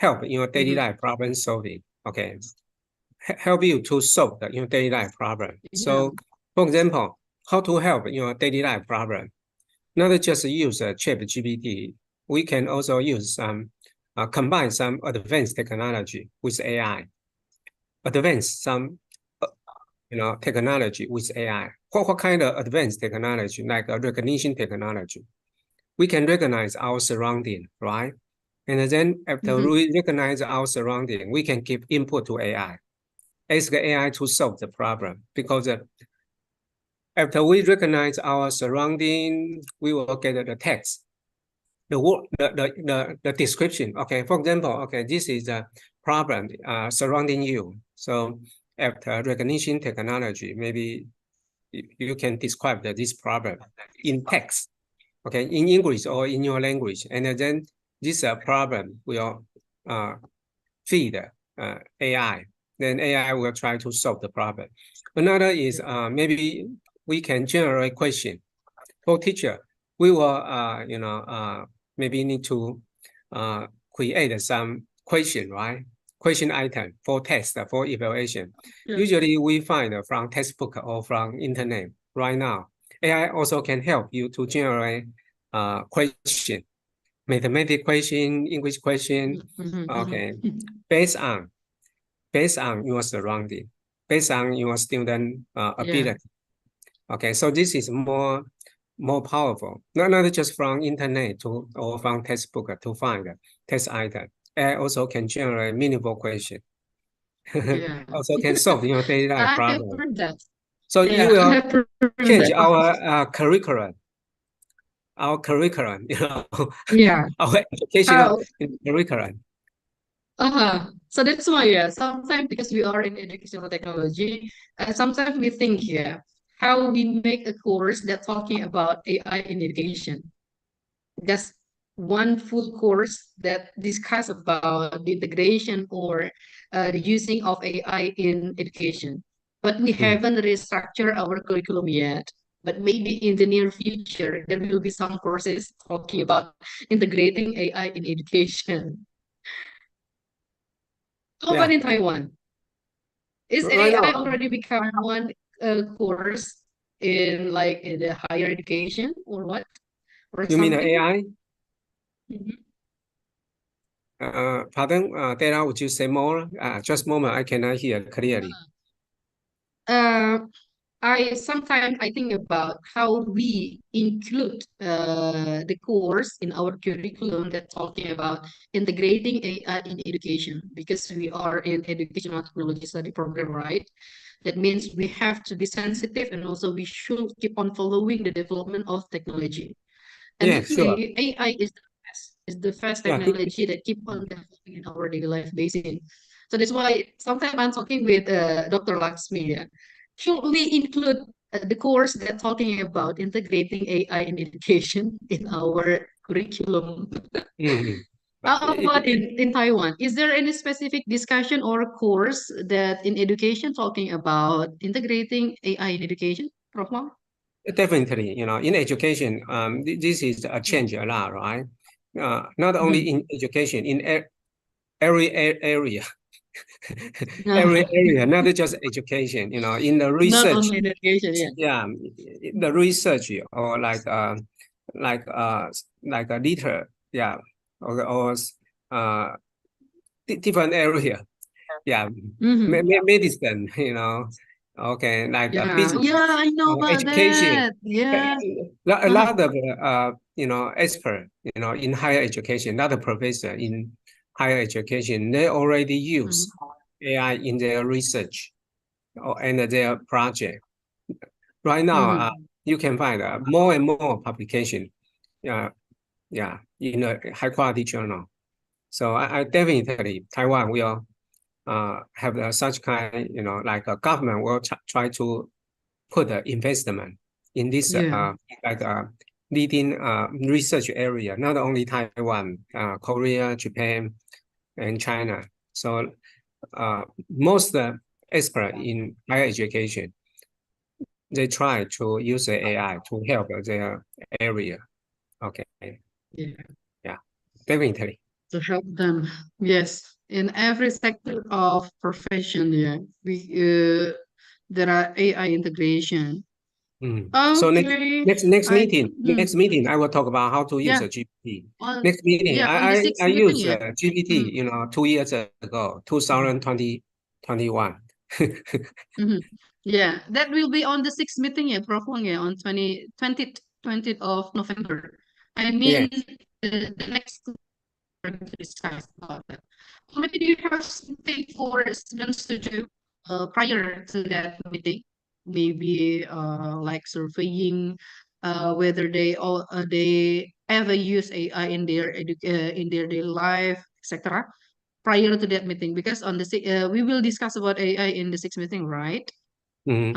help in your daily life problem solving. Okay, help you to solve your daily life problem. So, for example, how to help your daily life problem? Not just use ChatGPT. We can also use combine some advanced technology with AI. Advance some technology with AI. What kind of advanced technology? Like recognition technology. We can recognize our surrounding, right? And then after we recognize our surrounding, we can give input to AI. Ask AI to solve the problem, because after we recognize our surrounding, we will get the text, the description. Okay, for example, okay, this is a problem surrounding you. So after recognition technology, maybe you can describe this problem in text, okay, in English or in your language, and then this problem will feed AI. Then AI will try to solve the problem. Another is maybe we can generate question. For teacher, we will maybe need to create some question, right? Question item for test, for evaluation. Usually we find from textbook or from internet. Right now, AI also can help you to generate question, mathematics question, English question. Okay, based on your surrounding, based on your student ability. Okay, so this is more powerful. Not just from internet or from textbook to find a test item. AI also can generate meaningful question. Also can solve your daily life problem. I have heard that. So you will change our curriculum. Our curriculum, our educational curriculum. So that's why, sometimes because we are in educational technology, sometimes we think, how we make a course that talking about AI in education. Just one full course that discuss about the integration or the using of AI in education. But we haven't restructured our curriculum yet. But maybe in the near future, there will be some courses talking about integrating AI in education. How about in Taiwan? Is AI already become one course in the higher education or what? Or you mean something? AI? Pardon, Dara, would you say more? Just a moment, I cannot hear clearly. Sometimes I think about how we include the course in our curriculum that talking about integrating AI in education, because we are in educational technology study program, right? That means we have to be sensitive, and also we should keep on following the development of technology. And definitely AI is the first technology that keep on developing in our daily life basis. So that's why sometimes I'm talking with Dr. Laxmi. Should we include the course that talking about integrating AI in education in our curriculum? How about in Taiwan? Is there any specific discussion or course that in education talking about integrating AI in education, Prof. Long? Definitely, in education, this is a change a lot, right? Not only in education, in every area. Every area, not just education, in the research. Not only education, the research or like a liter, or different area, medicine, okay, like business, I know about education. that. A lot of expert, in higher education, not a professor in higher education, they already use AI in their research and their project. Right now, you can find more and more publication, in a high quality journal. So I definitely Taiwan will have such kind, like a government will try to put investment in this leading research area, not only Taiwan, Korea, Japan, and China. So most experts in higher education, they try to use the AI to help their area. Okay. Yeah, definitely. to help them. Yes, in every sector of profession, yeah, there are AI integration. So Okay, next I meeting, I will talk about how to use yeah a GPT. on Next meeting, yeah on the I sixth meeting, use yeah. GPT, Mhm, 2 years ago, mhm, 2021. mhm. Yeah, that will be on the sixth meeting, yeah, Prof. Wong, yeah, on 20th of November. I mean, Yes. the next we're going to discuss about that. Maybe do you have something for students to do prior to that meeting? Maybe like surveying whether they ever use AI in their in their daily life, etc. Prior to that meeting, because on the we will discuss about AI in the sixth meeting, right? Mhm.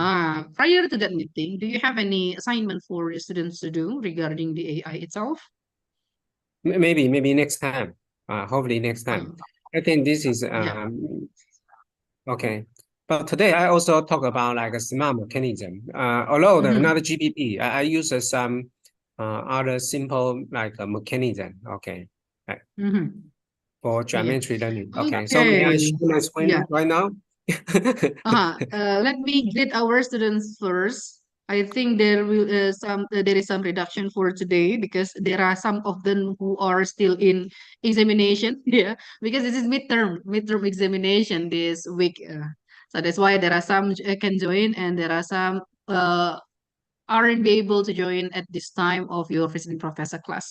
Prior to that meeting, do you have any assignment for the students to do regarding the AI itself? Maybe next time. Hopefully next time. Um, I think this is yeah. okay. But today I also talk about like a smart mechanism. Although Mm-hmm. not GPT, I use some other simple like a mechanism. Okay. Uh, Mm-hmm. for Yeah. geometry learning. Okay. So may I Okay. share my Yeah. screen right now? Let me greet our students first. I think there is some reduction for today because there are some of them who are still in examination. Yeah, because this is midterm examination this week. So that's why there are some can join and there are some aren't be able to join at this time of your visiting professor class.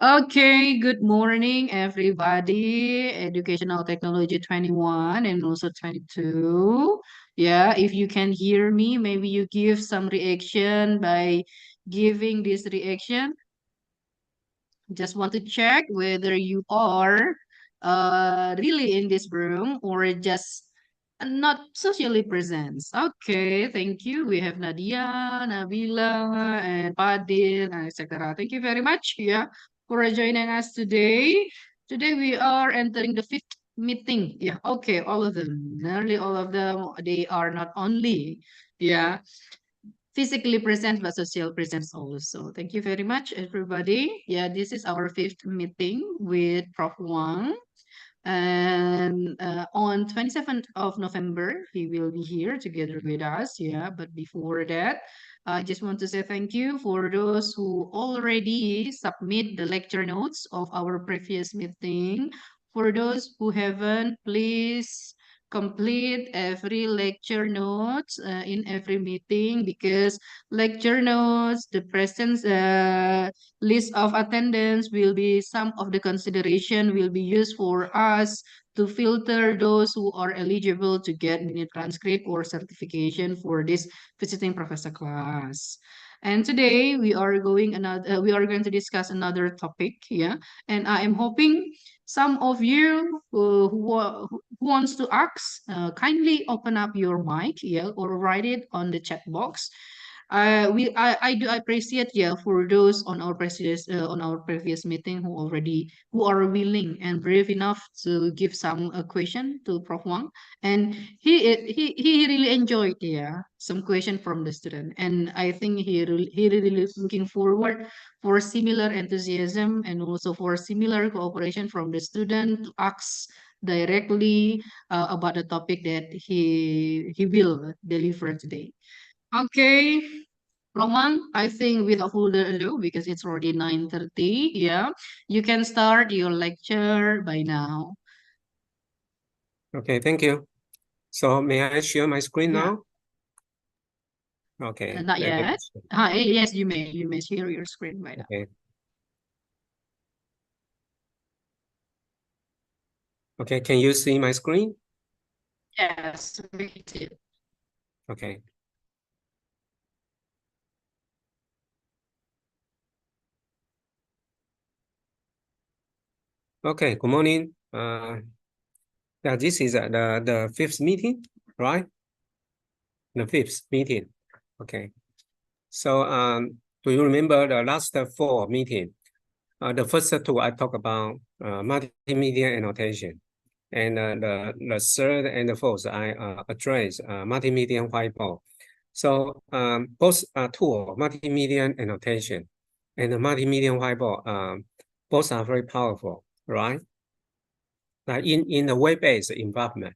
Okay, good morning, everybody. Educational Technology 21 and also 22. Yeah, if you can hear me, maybe you give some reaction by giving this reaction. Just want to check whether you are really in this room or just not socially present. Okay, thank you. We have Nadia, Nabila, and Padil, and etc. Thank you very much, yeah, for joining us today. Today we are entering the fifth meeting. Yeah, okay, all of them, nearly all of them, they are not only, yeah, physically present but social presence also. Thank you very much, everybody. Yeah, this is our fifth meeting with Prof. Wang. And on 27th of November, he will be here together with us. Yeah, but before that, I just want to say thank you for those who already submit the lecture notes of our previous meeting. For those who haven't, please complete every lecture notes in every meeting because lecture notes, the presence list of attendance will be some of the consideration will be used for us to filter those who are eligible to get mini transcript or certification for this visiting professor class. And today we are going to discuss another topic, yeah. And I am hoping some of you who wants to ask, kindly open up your mic, yeah, or write it on the chat box. I do appreciate, yeah, for those on our previous meeting who are willing and brave enough to give some question to Prof Wang, and he really enjoyed, yeah, some question from the student, and I think he really is looking forward for similar enthusiasm and also for similar cooperation from the student to ask directly about the topic that he will deliver today. Okay, Roman, I think without further ado, because it's already 9:30, yeah, you can start your lecture by now. Okay, thank you. So may I share my screen Yeah, now? Okay, not let me yet. see. Yes, you may share your screen by now. Okay. Okay, can you see my screen? Yes, me too. Okay. Okay, good morning. Yeah, this is the fifth meeting, right? The fifth meeting. Okay. So do you remember the last four meeting? The first two I talk about multimedia annotation, and the third and the fourth I address multimedia whiteboard. So both tool, multimedia annotation and the multimedia whiteboard, both are very powerful, right? in the web-based environment.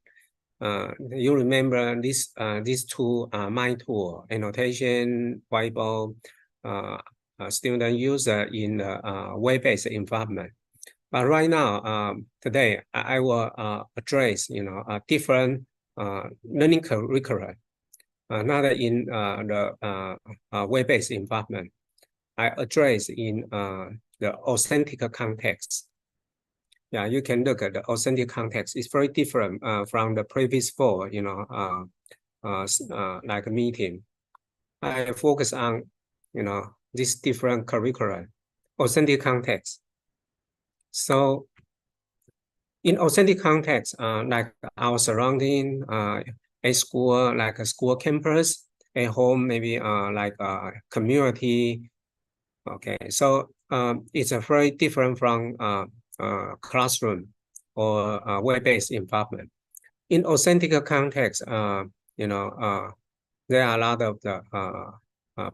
You remember these two mind tool, annotation, whiteboard, student use in the web-based environment. But right now, today, I will address a different learning curriculum, not in the web-based environment. I address in the authentic context. Yeah, you can look at the authentic context. It's very different from the previous four, like a meeting. I focus on, this different curriculum, authentic context. So in authentic context, like our surrounding, a school, like a school campus, a home, maybe like a community. Okay, so it's a very different from classroom or web-based environment. In authentic context, there are a lot of the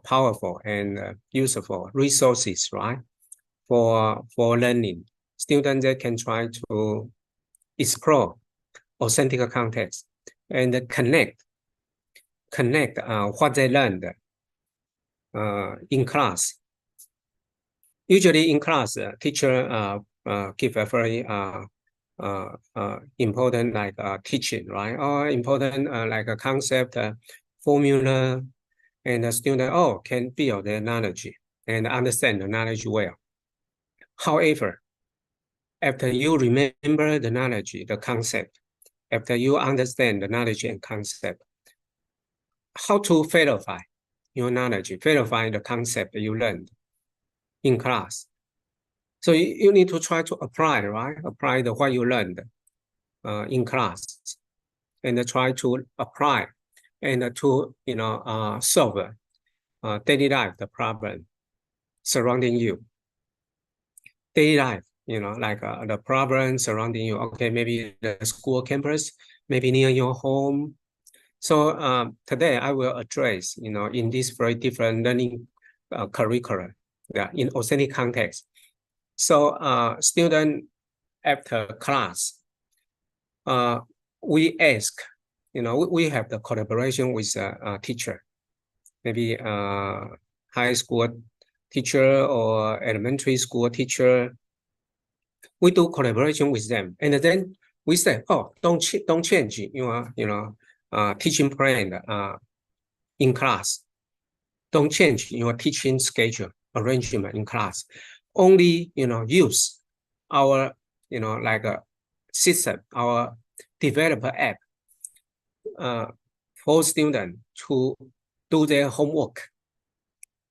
powerful and useful resources, right, for learning. Students they can try to explore authentic context and connect what they learned in class. Usually in class, teacher give a very important like teaching, right? Or important like a concept, formula, and the student can build their knowledge and understand the knowledge well. However, after you remember the knowledge, the concept, after you understand the knowledge and concept, how to verify your knowledge, verify the concept you learned in class. So you need to try to apply, right? Apply what you learned in class, and try to apply and to solve daily life the problem surrounding you. Daily life, like the problem surrounding you. Okay, maybe the school campus, maybe near your home. So today I will address, in this very different learning curriculum, in authentic context. So student after class, we ask, we have the collaboration with a teacher, maybe high school teacher or elementary school teacher. We do collaboration with them, and then we say, oh, don't change your teaching plan in class. Don't change your teaching schedule arrangement in class. Only use our like a system, our developer app for students to do their homework.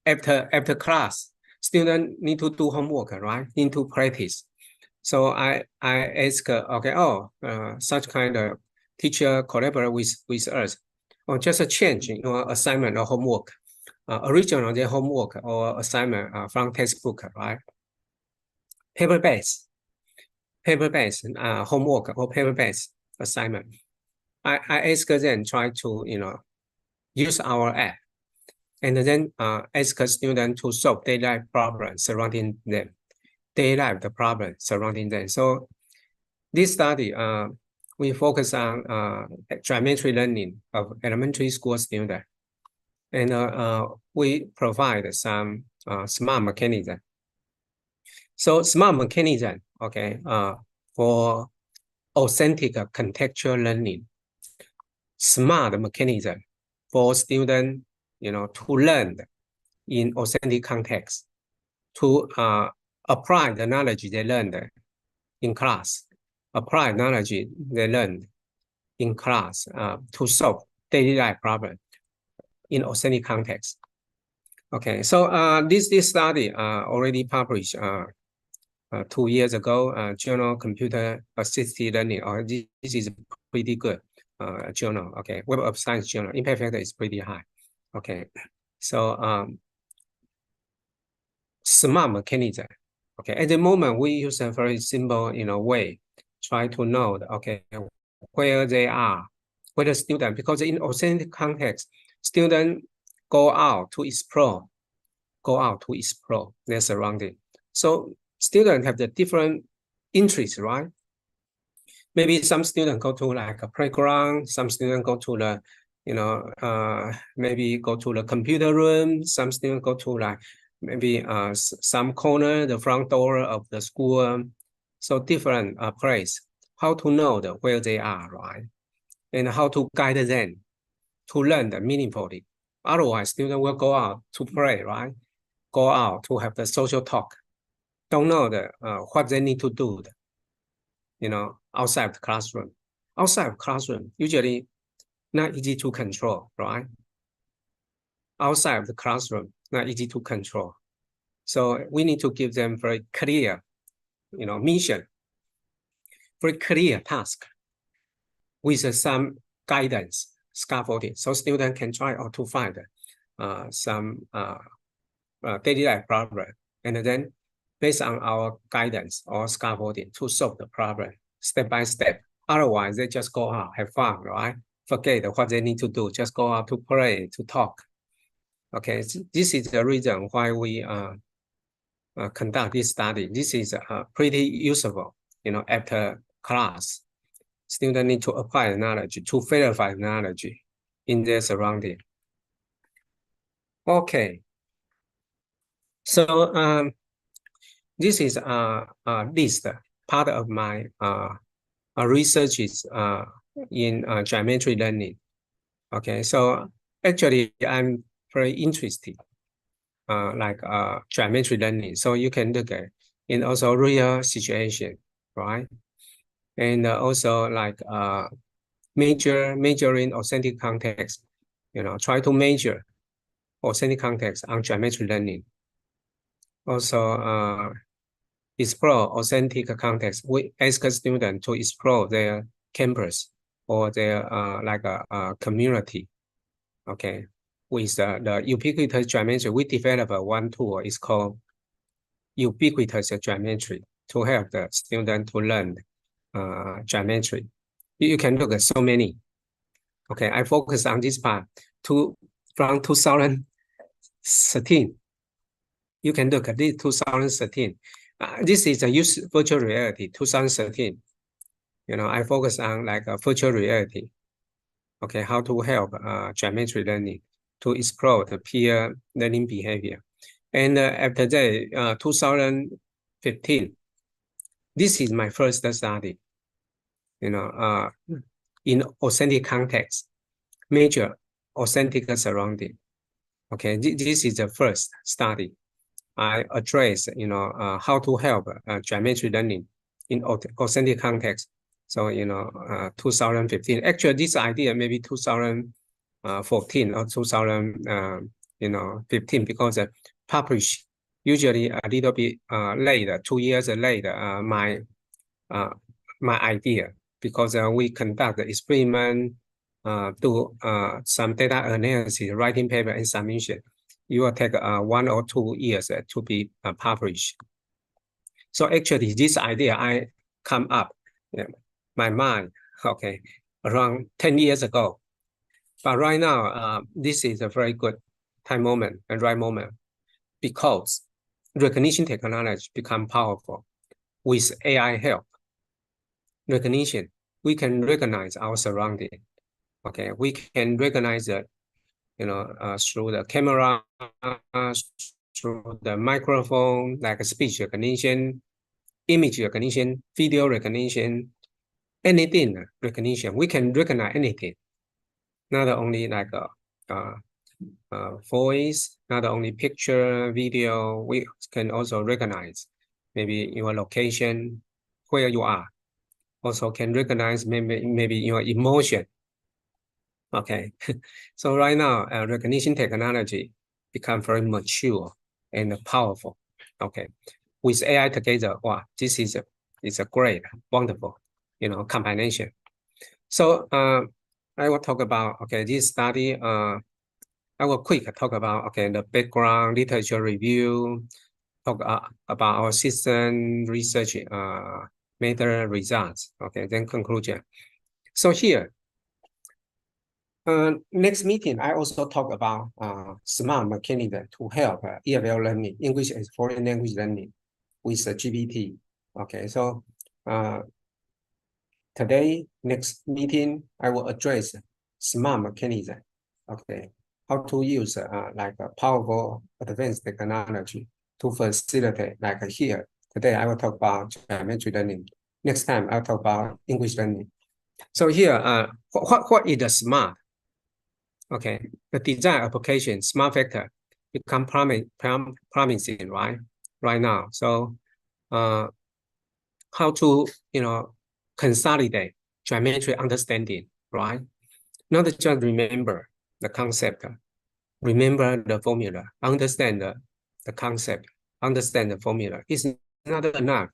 After class, students need to do homework, right? Need to practice. So I ask, such kind of teacher collaborate with us, or just change your assignment or homework, original their homework or assignment from textbook, right? Paper-based homework or paper-based assignment. I ask them try to use our app, and then ask a student to solve daily life problems surrounding them. Daily life the problem surrounding them. So this study we focus on geometry learning of elementary school students, and we provide some smart mechanism. So smart mechanism, okay, for authentic contextual learning. Smart mechanism for students, to learn in authentic context, to apply the knowledge they learned in class, apply knowledge they learned in class to solve daily life problem in authentic context. Okay, so this study already published 2 years ago, journal Computer Assisted Learning. This is pretty good journal. Okay, Web of Science journal. Impact factor is pretty high. Okay, so smart mechanism. Okay, at the moment we use a very simple way, try to know where they are, where the student, because in authentic context, students go out to explore their surrounding. So students have the different interests, right? maybe some students go to like a playground, some students go to the, maybe go to the computer room, some students go to like maybe some corner, the front door of the school. So different place. How to know where they are, right? And how to guide them to learn meaningfully. Otherwise, students will go out to play, right? Go out to have the social talk. Don't know what they need to do, outside the classroom. Outside of classroom, usually not easy to control, right? Outside of the classroom, not easy to control. So we need to give them very clear, mission, very clear task with some guidance, scaffolding, so students can try or to find some daily life problem, and then based on our guidance or scaffolding to solve the problem step by step. Otherwise, they just go out, have fun, right? Forget what they need to do, just go out to play, to talk. Okay, this is the reason why we conduct this study. This is pretty useful, after class. Students need to apply the knowledge, to verify the knowledge in their surrounding. Okay. So this is a list, part of my research is in geometry learning. Okay, so actually I'm very interested like geometry learning. So you can look at in also real situation, right? And also like measuring authentic context, try to measure authentic context on geometry learning. Also explore authentic context. We ask a student to explore their campus or their like a community. Okay, with the ubiquitous geometry, we develop one tool. It's called ubiquitous geometry to help the student to learn geometry. You can look at so many. Okay, I focus on this part from 2013. You can look at this 2013. This is a use virtual reality 2013. I focus on like a virtual reality. Okay, how to help geometry learning to explore the peer learning behavior. And after that, 2015, this is my first study, in authentic context, major authentic surrounding. Okay, this is the first study. I address, how to help geometry learning in authentic context. So, 2015. Actually, this idea maybe 2014 or 2015 because published usually a little bit later, 2 years later. My idea because we conduct the experiment, do some data analysis, writing paper and submission. It will take 1 or 2 years to be published. So actually, this idea I come up, my mind, okay, around 10 years ago. But right now, this is a very good time moment and right moment because recognition technology become powerful with AI help. Recognition, we can recognize our surrounding. Okay, we can recognize that, through the camera, through the microphone, like speech recognition, image recognition, video recognition, anything recognition. We can recognize anything, not only like voice, not only picture, video. We can also recognize maybe your location, where you are. Also can recognize maybe your emotion. Okay, so right now recognition technology become very mature and powerful. Okay, with AI together, wow, this is a great, wonderful, combination. So I will talk about this study. I will quick talk about the background literature review, talk about our system research method results. Okay, then conclusion. So here, next meeting, I also talk about smart mechanism to help EFL learning, English as foreign language learning with GPT. Okay, so today, next meeting, I will address smart mechanism. Okay, how to use like a powerful advanced technology to facilitate, like here. Today, I will talk about geometry learning. Next time, I'll talk about English learning. So here, what is the smart? Okay, the design application, smart factor, become promising, right? Right now. So how to, consolidate geometry understanding, right? Not just remember the concept, remember the formula, understand the concept, understand the formula. It's not enough.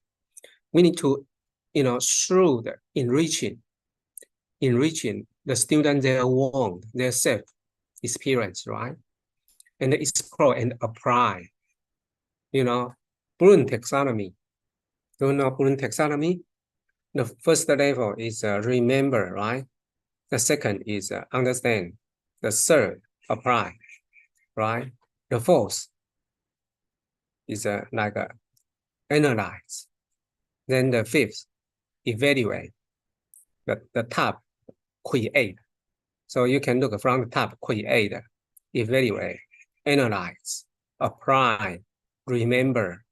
We need to, through the enriching the student their want, their self experience, right? And explore and apply, Bloom taxonomy. Do you know Bloom taxonomy? The first level is remember, right? The second is understand. The third, apply, right? The fourth is analyze. Then the fifth, evaluate. The top, create. So you can look from the top, create, evaluate, analyze, apply, remember,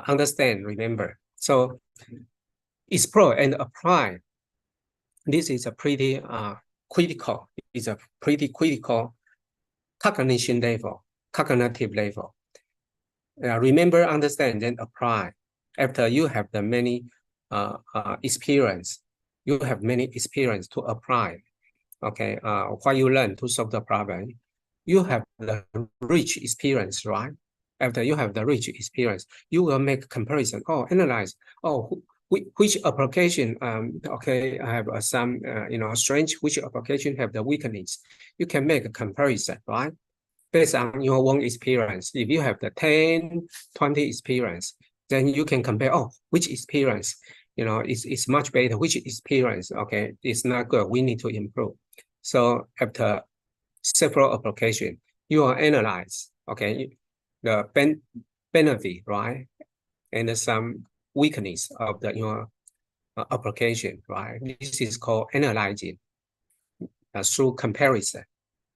understand, remember. So explore and apply. This is a pretty critical. It's a pretty critical cognition level, cognitive level. Remember, understand, then apply. After you have the many experience, you have many experience to apply. Okay, what you learn to solve the problem, you have the rich experience, right? After you have the rich experience, you will make comparison. Oh, analyze. Oh, which application? Okay, I have some strength. Which application have the weakness? You can make a comparison, right? Based on your own experience. If you have the 10, 20 experience, then you can compare, oh, which experience, is much better, which experience, okay, is not good, we need to improve. So after several applications, you will analyze, okay, the benefit, right, and some weakness of your application, right? This is called analyzing through comparison.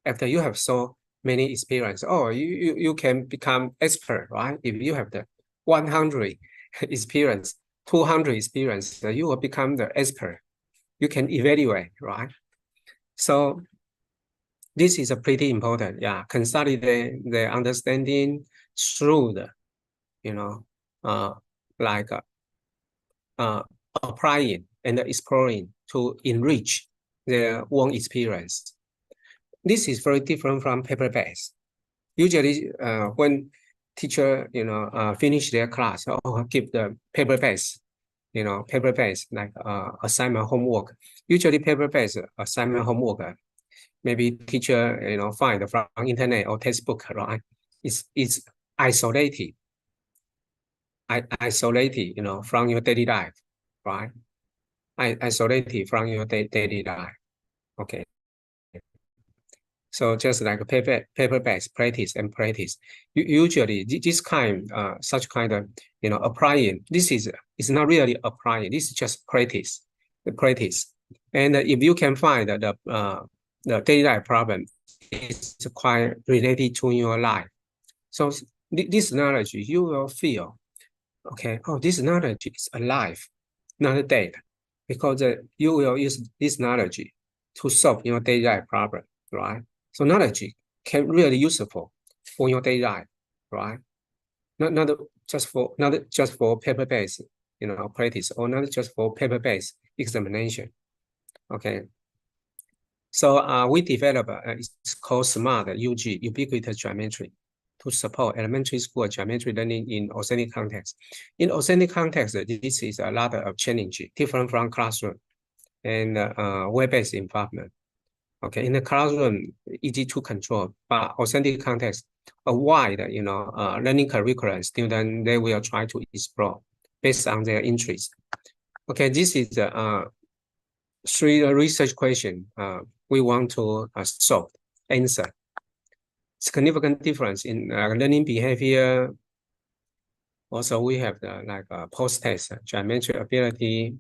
After you have so many experience, oh, you can become expert, right? If you have the 100 experience, 200 experience, you will become the expert. You can evaluate, right? So this is a pretty important, yeah, consolidate the understanding through the, like applying and exploring to enrich their own experience. This is very different from paper-based. Usually, when teacher, finish their class or give the paper-based, paper-based like assignment homework. Usually, paper-based assignment homework, maybe teacher, find from internet or textbook, right? It's isolated, from your daily life, right? Isolated from your daily life. Okay. So just like a paper-based practice and practice, usually this kind, such kind of, applying. This is not really applying. This is just practice, the practice. And if you can find that the daily life problem is quite related to your life, so this knowledge you will feel, okay. Oh, this knowledge is alive, not dead, because you will use this knowledge to solve your daily life problem, right? So knowledge can really useful for your daily life, right? Not just for paper-based, practice, or not just for paper-based examination. Okay. So we develop it's called SMART UG, ubiquitous geometry, to support elementary school geometry learning in authentic context. In authentic context, this is a lot of challenge, different from classroom and web-based environment. Okay, in the classroom, easy to control, but authentic context, a wide, learning curriculum, student, they will try to explore based on their interest. Okay, this is three research question we want to solve, answer. Significant difference in learning behavior. Also, we have the post-test geometry ability,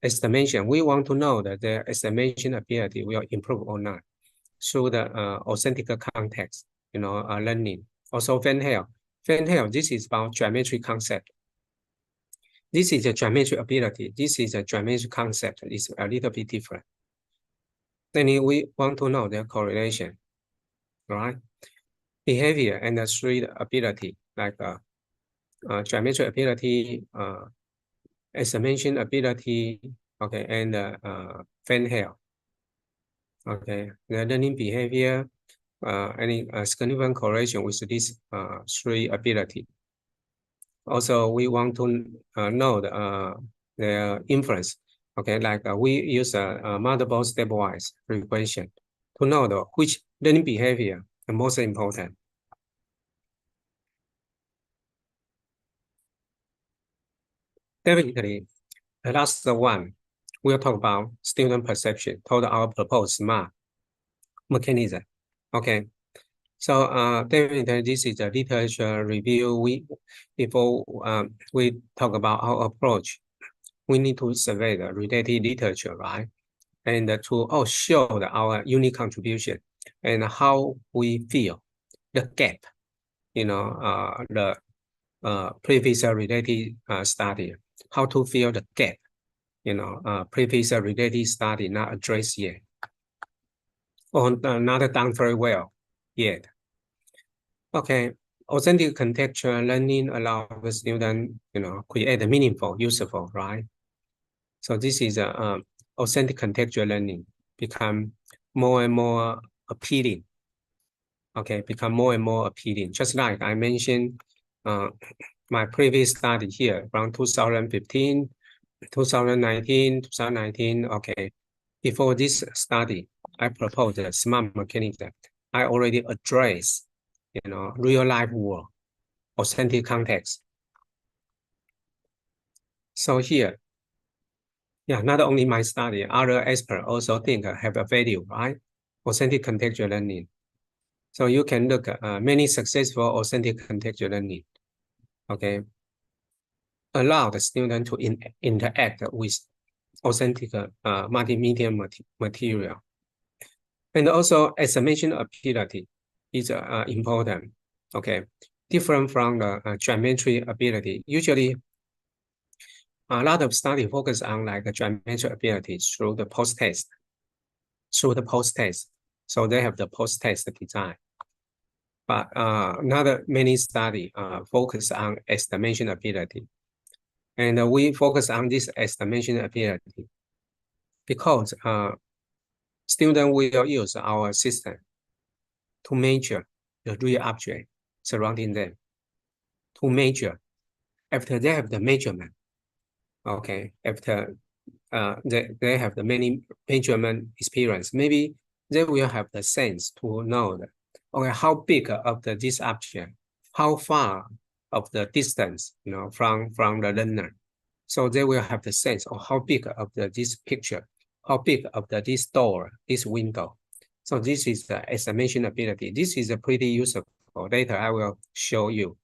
estimation, we want to know that the estimation ability will improve or not through the authentic context, learning. Also, Van Hale, this is about geometry concept. This is a geometry ability. This is a geometry concept. It's a little bit different. Then we want to know the correlation, right? Behavior and the street ability, like geometry ability, estimation ability, okay, and Van Hale. Okay, the learning behavior, any significant correlation with this three ability. Also, we want to know the inference. Okay, like we use a multiple stepwise regression to know which learning behavior the most important. Definitely, the last one, we'll talk about student perception toward our proposed SMART mechanism. Okay, so definitely this is a literature review. Before we talk about our approach, we need to survey the related literature, right? And to show our unique contribution and how we feel the gap, the previous related study, how to fill the gap, previous related study not addressed yet, or not done very well yet. Okay, authentic contextual learning allows the student, create meaningful, useful, right? So this is a authentic contextual learning become more and more appealing. Okay, become more and more appealing. Just like I mentioned, my previous study here from 2015, 2019. Okay, before this study, I proposed a smart mechanism. I already addressed, real life world, authentic context. So here, yeah, not only my study, other experts also think have a value, right? Authentic contextual learning. So you can look at many successful authentic contextual learning, okay? Allow the student to interact with authentic multimedia material. And also, as I mentioned, ability is important, okay? Different from the geometry ability. Usually, a lot of study focus on like geometry ability through the post-test. So they have the post-test design. But not many study focus on estimation ability. And we focus on this estimation ability because students will use our system to measure the real object surrounding them. To measure, after they have the measurement, okay, after they have the many measurement experience, maybe they will have the sense to know that, okay, how big of this object, how far of the distance, from the learner. So they will have the sense of how big of this picture, how big of this door, this window. So this is the estimation ability. This is a pretty useful. Later I will show you.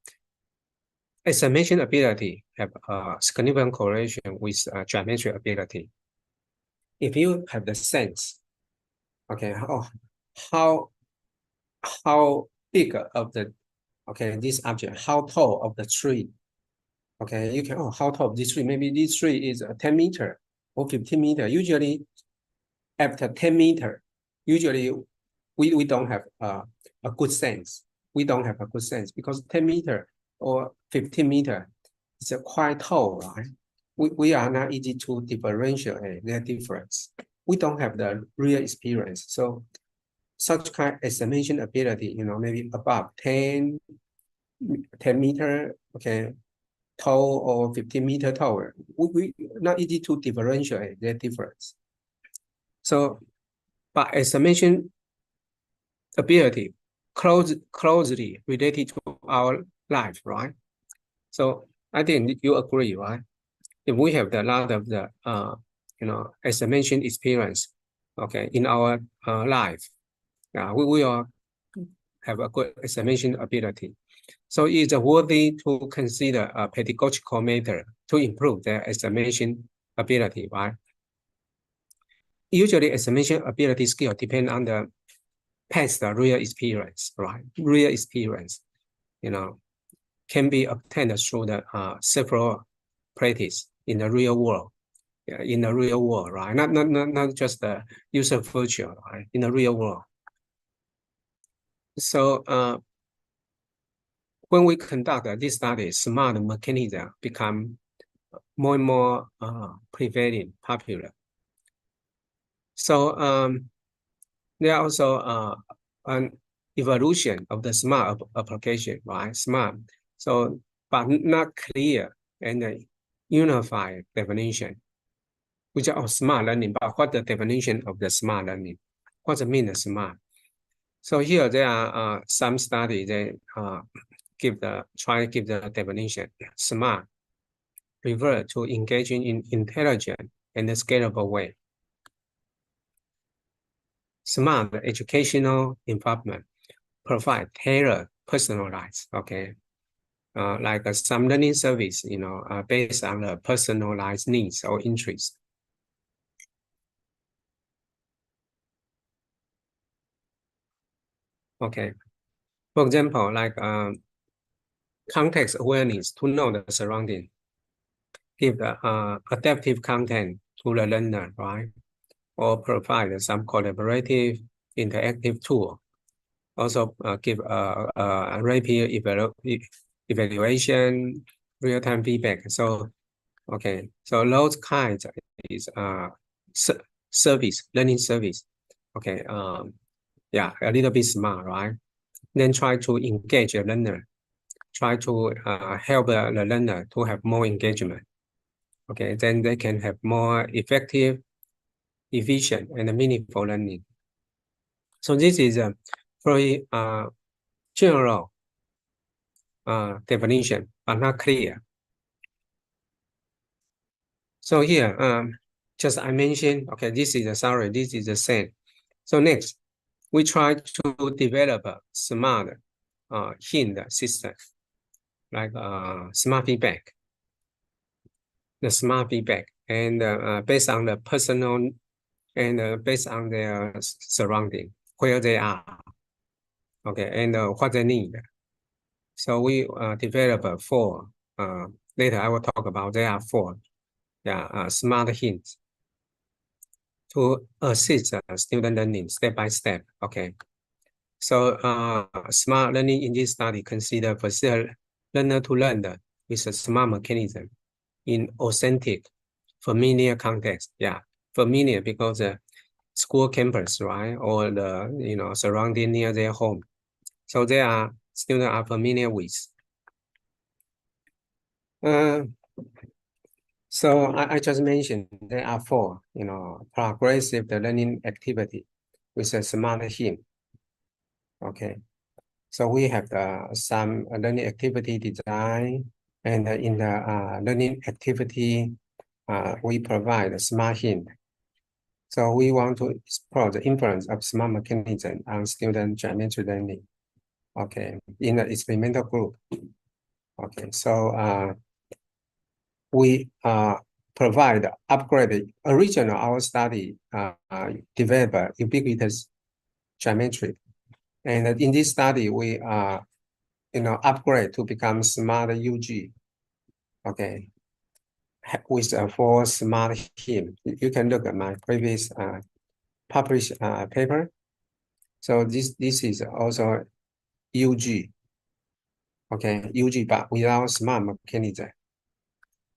Estimation ability have a significant correlation with geometry ability. If you have the sense, okay, how big of this object, how tall of the tree, okay, you can, how tall of this tree, maybe this tree is 10 meter or 15 meter. Usually after 10 meter, usually we don't have a good sense. We don't have a good sense because 10 meter or 15 meter is quite tall, right? We are not easy to differentiate their difference. We don't have the real experience. So such kind of estimation ability, maybe above 10 meter, okay, tall or 15 meter tall, we not easy to differentiate their difference. So, but estimation ability closely related to our life, right? So I think you agree, right? If we have a lot of the estimation experience, okay, in our life, we will have a good estimation ability. So it's worthy to consider a pedagogical method to improve their estimation ability, right? Usually estimation ability skill depend on the past real experience, right? Real experience, can be obtained through the several practice in the real world. In the real world, right? Not just the user virtual, right? In the real world. So when we conduct this study, smart mechanism become more and more prevailing, popular. So there are also an evolution of the smart application, right? Smart, so but not clear and unified definition, which are smart learning. But what the definition of the smart learning? What does it mean smart? So here there are some studies that try to give the definition. Smart refer to engaging in intelligent and scalable way. Smart educational involvement provide tailored, personalized, okay, like some learning service, based on the personalized needs or interests. Okay, for example, like context awareness to know the surrounding, give the adaptive content to the learner, right? Or provide some collaborative, interactive tool. Also give a rapid evaluation, real-time feedback. So, okay, so those kinds is service, learning service. Okay, yeah, a little bit smart, right? Then try to engage a learner, try to help the learner to have more engagement. Okay, then they can have more effective, efficient, and meaningful learning. So this is a very general definition, but not clear. So here, just I mentioned, okay, this is a summary, this is a set. So next, we try to develop a smart hint system, like smart feedback. The smart feedback, and based on the personal and based on their surrounding, where they are, okay, and what they need. So we develop four. Later I will talk about there are four. Yeah, smart hints to assist student learning step by step. Okay. So smart learning in this study consider facilitate learner to learn with a smart mechanism in authentic, familiar context. Yeah, familiar because school campus, right, or the surrounding near their home. So they are students are familiar with. So I just mentioned there are four, progressive learning activity with a smart hint. Okay, so we have some learning activity design, and in the learning activity, we provide a smart hint. So we want to explore the influence of smart mechanism on student geometry learning. Okay, in the experimental group. Okay, so we provide upgraded original our study develop ubiquitous geometry, and in this study we upgrade to become smart UG. Okay, with four smart hint. You can look at my previous published paper. So this is also UG. Okay, UG, but without smart mechanism.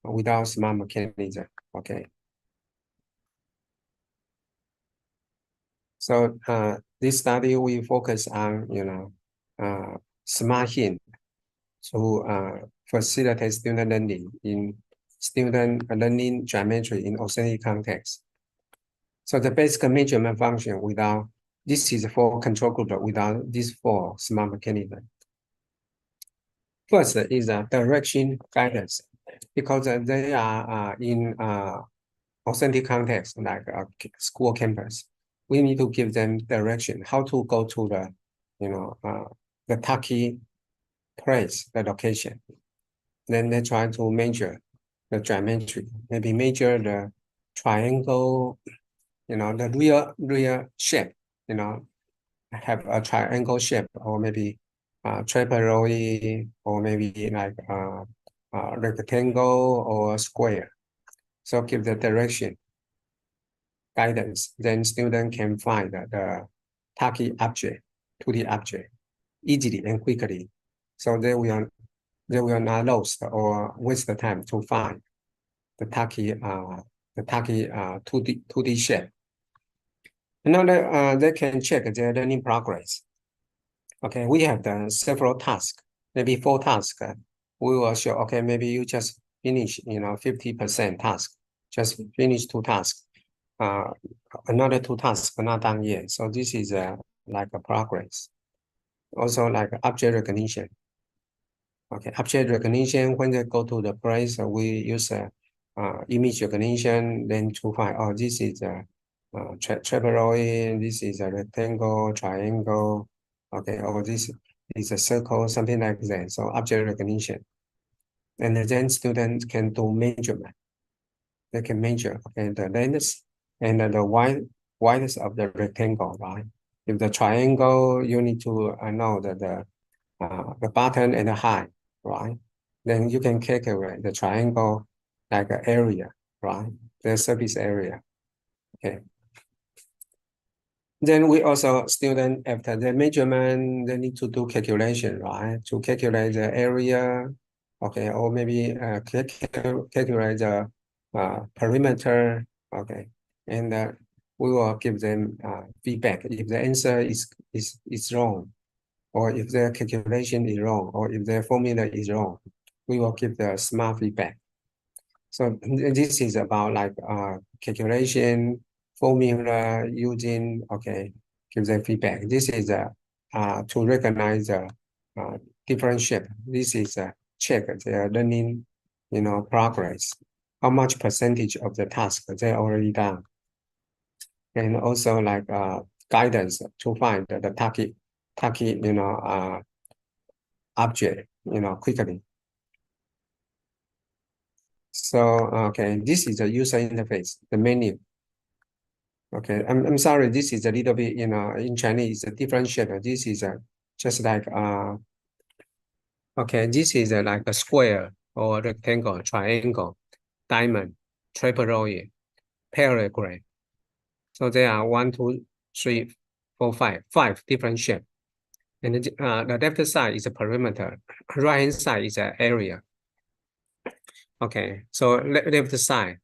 Without smart mechanism. Okay. So this study we focus on smart hint to facilitate student learning in student learning geometry in authentic context. So the basic measurement function without this is for control group without these four smart mechanism. First is a direction guidance, because they are in authentic context like a school campus. We need to give them direction, how to go to the Turkey place, the location. Then they try to measure the geometry, maybe measure the triangle, the real shape, have a triangle shape, or maybe trapezoid, or maybe like rectangle or square. So give the direction guidance, then student can find the target object, 2D object, easily and quickly. So they will not lose or waste the time to find the target 2D shape. Another, they can check their learning progress. Okay, we have done several tasks, maybe 4 tasks. We will show, okay, maybe you just finish, 50% task, just finish 2 tasks. Another 2 tasks not done yet. So this is like a progress. Also like object recognition. Okay, object recognition, when they go to the place, we use image recognition, then to find, oh, this is a trapezoid, this is a rectangle, triangle, okay, or this is a circle, something like that. So object recognition. And then students can do measurement. They can measure, okay, the length and the width of the rectangle, right? If the triangle, you need to know that the bottom and the height, right? Then you can calculate the triangle like area, right? The surface area, okay. Then we also, student after the measurement, they need to do calculation, right? To calculate the area, okay, or maybe calculate the perimeter, okay. And we will give them feedback if the answer is wrong, or if their calculation is wrong, or if their formula is wrong, we will give the smart feedback. So this is about like calculation, formula using, okay, give them feedback. This is to recognize the different shape. This is check their learning, progress. How much percentage of the task they already done. And also like guidance to find the target, object, quickly. So, okay, this is the user interface, the menu. Okay, I'm sorry, this is a little bit, in Chinese, a different shape. This is just like, okay, this is like a square or rectangle, triangle, diamond, trapezoid, paragraph. So there are 1, 2, 3, 4, 5 different shapes. And the left side is a perimeter, right hand side is an area. Okay, so left side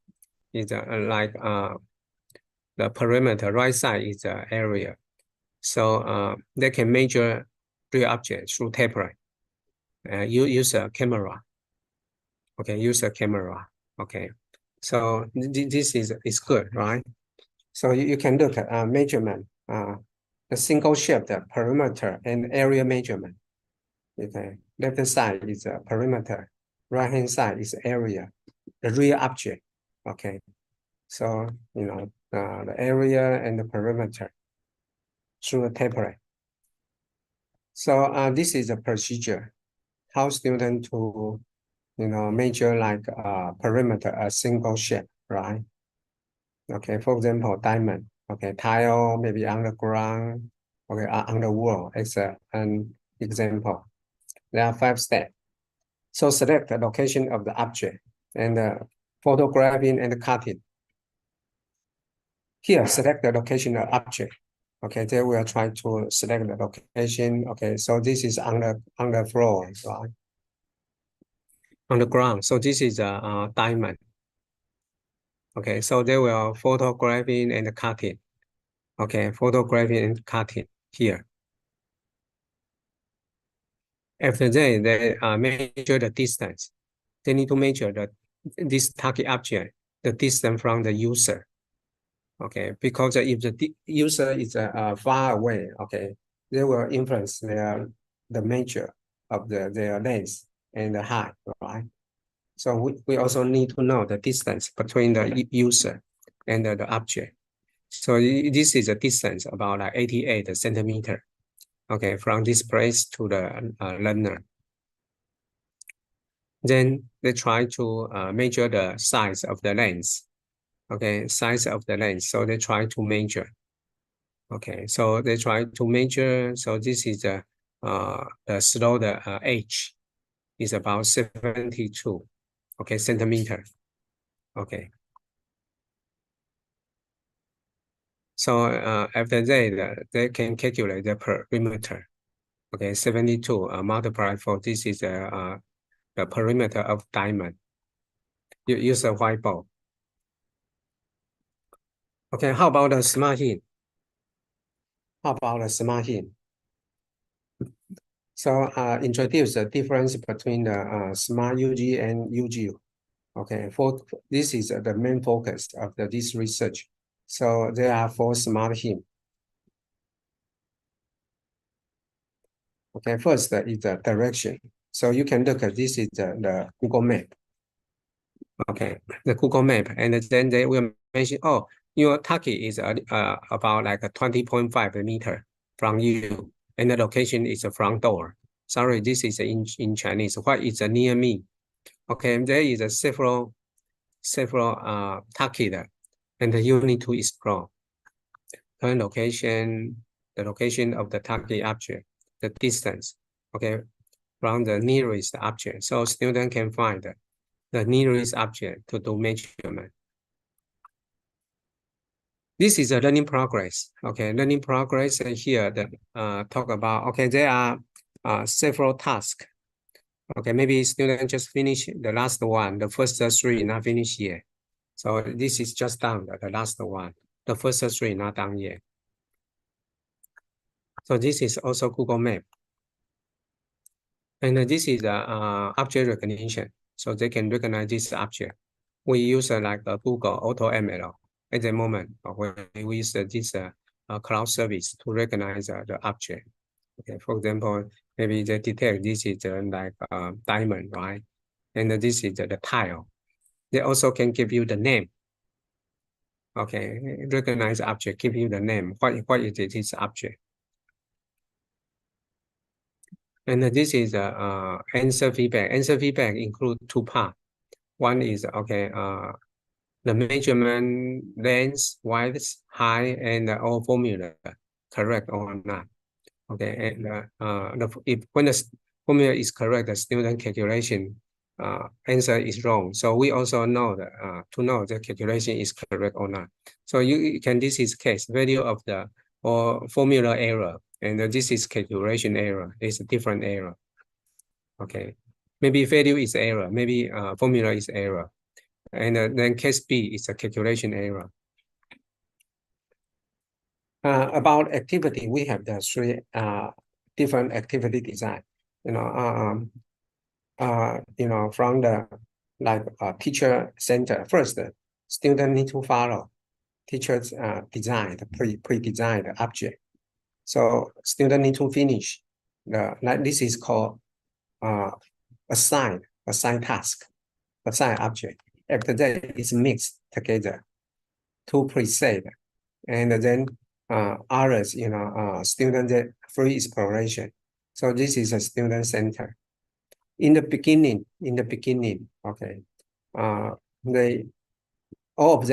is like the perimeter, right side is the area. So they can measure real objects through tapered. You use a camera. Okay, use a camera. Okay, so this is good, right? So you can look at measurement, the single shape, the perimeter, and area measurement. Okay, left side is a perimeter, right hand side is area, the real object. Okay, so the area and the perimeter through a tapering. So this is a procedure, how student to measure like perimeter, a single shape, right? Okay, for example, diamond. Okay, tile maybe on the ground. Okay, on the wall. It's an example. There are 5 steps. So select the location of the object and photographing and cutting. Here, select the location of object. Okay, then we are trying to select the location. Okay, so this is on the floor, right? On the ground. So this is a diamond. Okay, so they will photographing and cutting. Okay, photographing and cutting here. After that, they measure the distance. They need to measure this target object, the distance from the user. Okay, because if the user is far away, okay, they will influence the measure of their length and the height, right? So we also need to know the distance between the user and the object. So this is a distance about 88 centimeter. Okay, from this place to the learner. Then they try to measure the size of the lens. Okay, size of the lens. So they try to measure. Okay, so they try to measure. So this is the slow, the H is about 72, okay, centimeter. Okay. So after that, they can calculate the perimeter. Okay, 72 multiplied for this is the perimeter of diamond. You use a white bulb. Okay, how about the smart heat? How about the smart heat? So introduce the difference between the smart UG and UG. Okay, this is the main focus of this research. So there are 4 smart heat. Okay, first is the direction. So you can look at this is the Google Map. Okay, the Google Map, and then they will mention, oh, your target is about like a 20.5 meter from you, and the location is a front door. Sorry, this is in Chinese. What is near me? Okay, there is a several target, and you need to explore current location, the location of the target object, the distance. Okay, from the nearest object, so student can find the nearest object to do measurement. This is a learning progress. Okay, learning progress here that talk about, okay, there are several tasks. Okay, maybe student just finish the last one, the first 3 not finished yet. So this is just done, the last one. The first 3 not done yet. So this is also Google Map. And this is object recognition. So they can recognize this object. We use like Google AutoML at the moment. When we use this cloud service to recognize the object. Okay, for example, maybe they detect this is like diamond, right? And this is the tile. They also can give you the name. Okay, recognize object, give you the name. What is this object? And this is answer feedback. Answer feedback include 2 parts. One is, okay, the measurement length, width, height, and all formula correct or not. Okay, and when the formula is correct, the student calculation answer is wrong. So we also know that to know the calculation is correct or not. So you can, this is case value of the or formula error, and this is calculation error. It's a different error. Okay, maybe value is error, maybe formula is error, and then case B is a calculation error. About activity, we have the 3 different activity design. From the like teacher center. First, the student need to follow teacher's design, pre-designed object. So student need to finish like this is called assign task, assign object. After that, it's mixed together to preset, and then others, student free exploration. So this is a student center. In the beginning, okay, they all of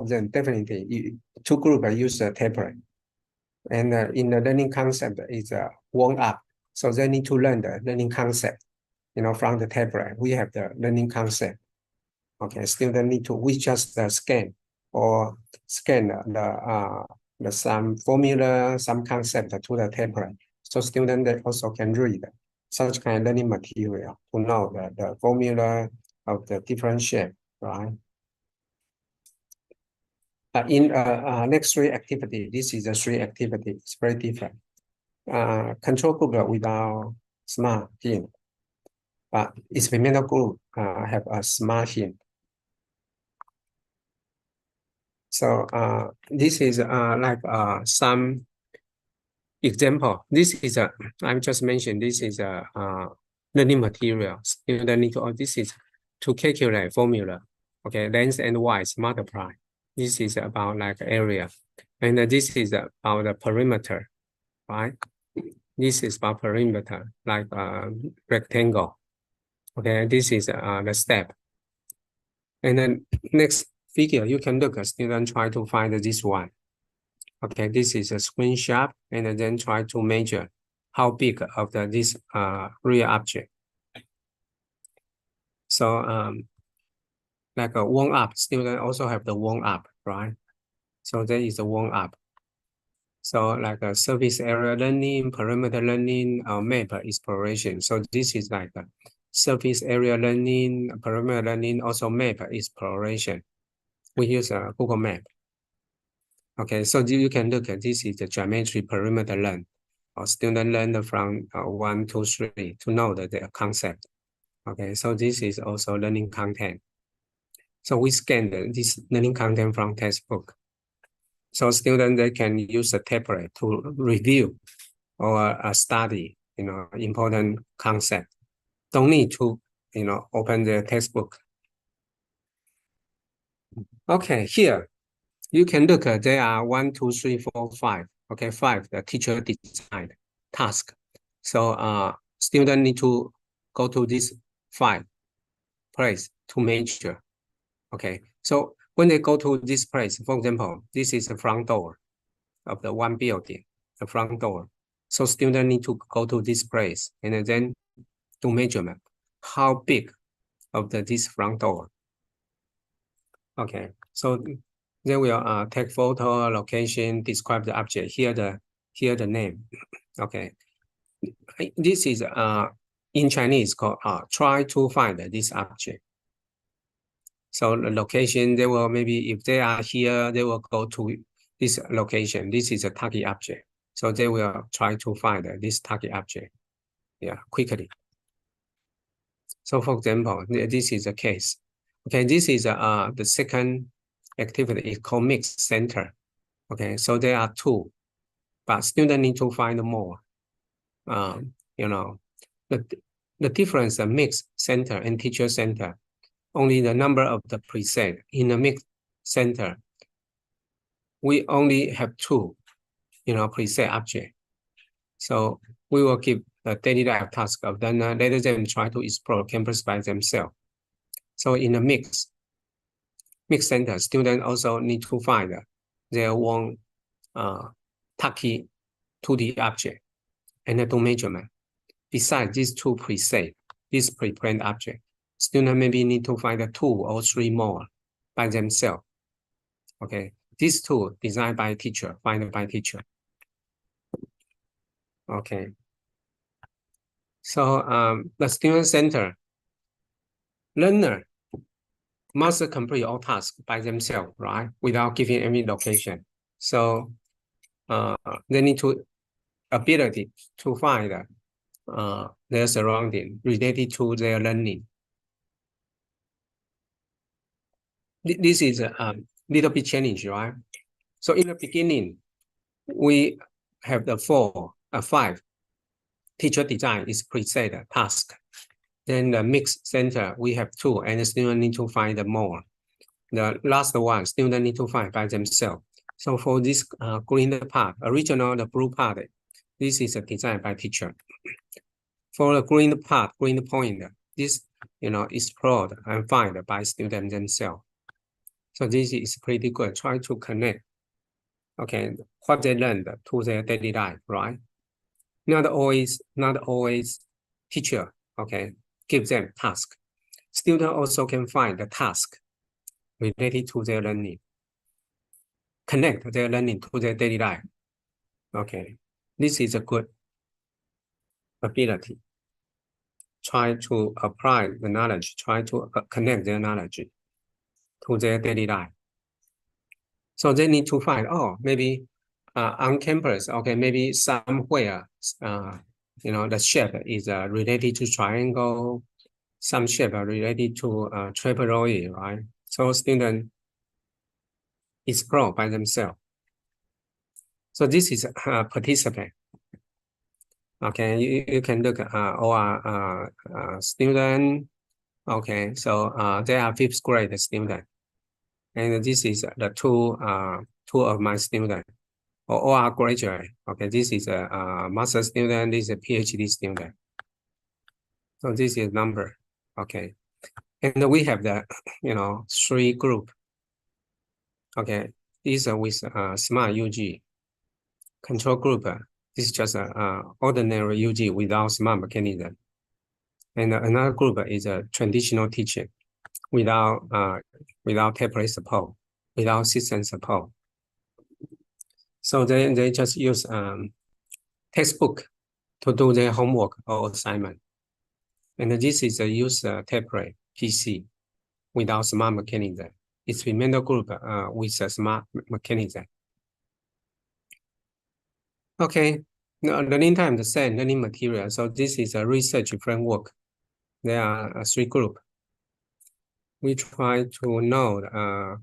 them definitely 2 groups use a tablet, and in the learning concept is warm up. So they need to learn the learning concept, from the tablet. We have the learning concept. Okay, student need to, we just scan the some formula, some concept to the tablet. So student also can read such kind of learning material to know the formula of the different shape, right? In next 3 activity, this is the 3 activity. It's very different. Control group without smart hint, but experimental group have a smart hint. So this is like some example. This is I just mentioned, this is a learning material. Student need to, this is to calculate formula. Okay, length and width multiply. This is about like area. And this is about the perimeter, right? This is about perimeter, like rectangle. Okay, this is the step. And then next figure, you can look at student try to find this one. Okay, this is a screenshot, and then try to measure how big of this real object. So like a warm up, student also have the warm up, right? So there is a warm up. So like a surface area learning, perimeter learning, map exploration. So this is like a surface area learning, perimeter learning, also map exploration. We use a Google Map. Okay, so you can look at this is the geometry perimeter learn. Or student learn from 1, 2, 3 to know the concept. Okay, so this is also learning content. So we scan this learning content from textbook. So students, they can use a tablet to review or study, important concept. Don't need to, open the textbook. Okay, here, you can look at there are 1, 2, 3, 4, 5. Okay, 5, the teacher designed task. So student need to go to this 5 place to measure. Okay, so when they go to this place, for example, this is the front door of the one building, the front door. So student need to go to this place and then do measurement. How big of this front door? Okay, so they will take photo, location, describe the object. Here the name. Okay, this is in Chinese called try to find this object. So the location, they will maybe if they are here, they will go to this location. This is a target object. So they will try to find this target object, quickly. So for example, this is a case. Okay, this is the second activity is called mix center. Okay, so there are 2, but students need to find more. The difference of mix center and teacher center, only the number of the preset. In the mix center, we only have 2, preset object. So we will give the daily life task of them, let them try to explore campus by themselves. So in the mix center, students also need to find their own Taki 2D object and do measurement. Besides these 2 preset, this pre-planned object, students maybe need to find 2 or 3 more by themselves. Okay, these 2 designed by teacher, found by teacher. Okay. So the student center, learner must complete all tasks by themselves, right? Without giving any location. So they need to ability to find their surrounding related to their learning. This is a little bit challenge, right? So in the beginning, we have the 5 teacher design is preset task. Then the mix center, we have 2, and the student need to find more. The last one, student need to find by themselves. So for this green part, original, the blue part, this is a design by teacher. For the green part, green point, this, explored and find by students themselves. So this is pretty good. Try to connect, okay, what they learned to their daily life, right? Not always teacher, okay, give them task. Student also can find the task related to their learning, connect their learning to their daily life. Okay, this is a good ability. Try to apply the knowledge, try to connect their knowledge to their daily life. So they need to find, maybe on campus, okay, maybe somewhere, the shape is related to triangle, some shape are related to trapezoid, right? So students explore by themselves. So this is a participant. Okay, you can look at our student. Okay, so they are 5th grade student. And this is the two of my students, or are graduate. Okay, this is a master student, this is a PhD student. So this is number. Okay, and we have the, three group. Okay, these are with smart UG. Control group, this is just a ordinary UG without smart mechanism. And another group is a traditional teaching without tablet support, without system support. So they just use textbook to do their homework or assignment. And this is a use tablet PC without smart mechanism. Experimental group with a smart mechanism. Okay, learning time, the same learning material. So this is a research framework. There are three groups. We try to know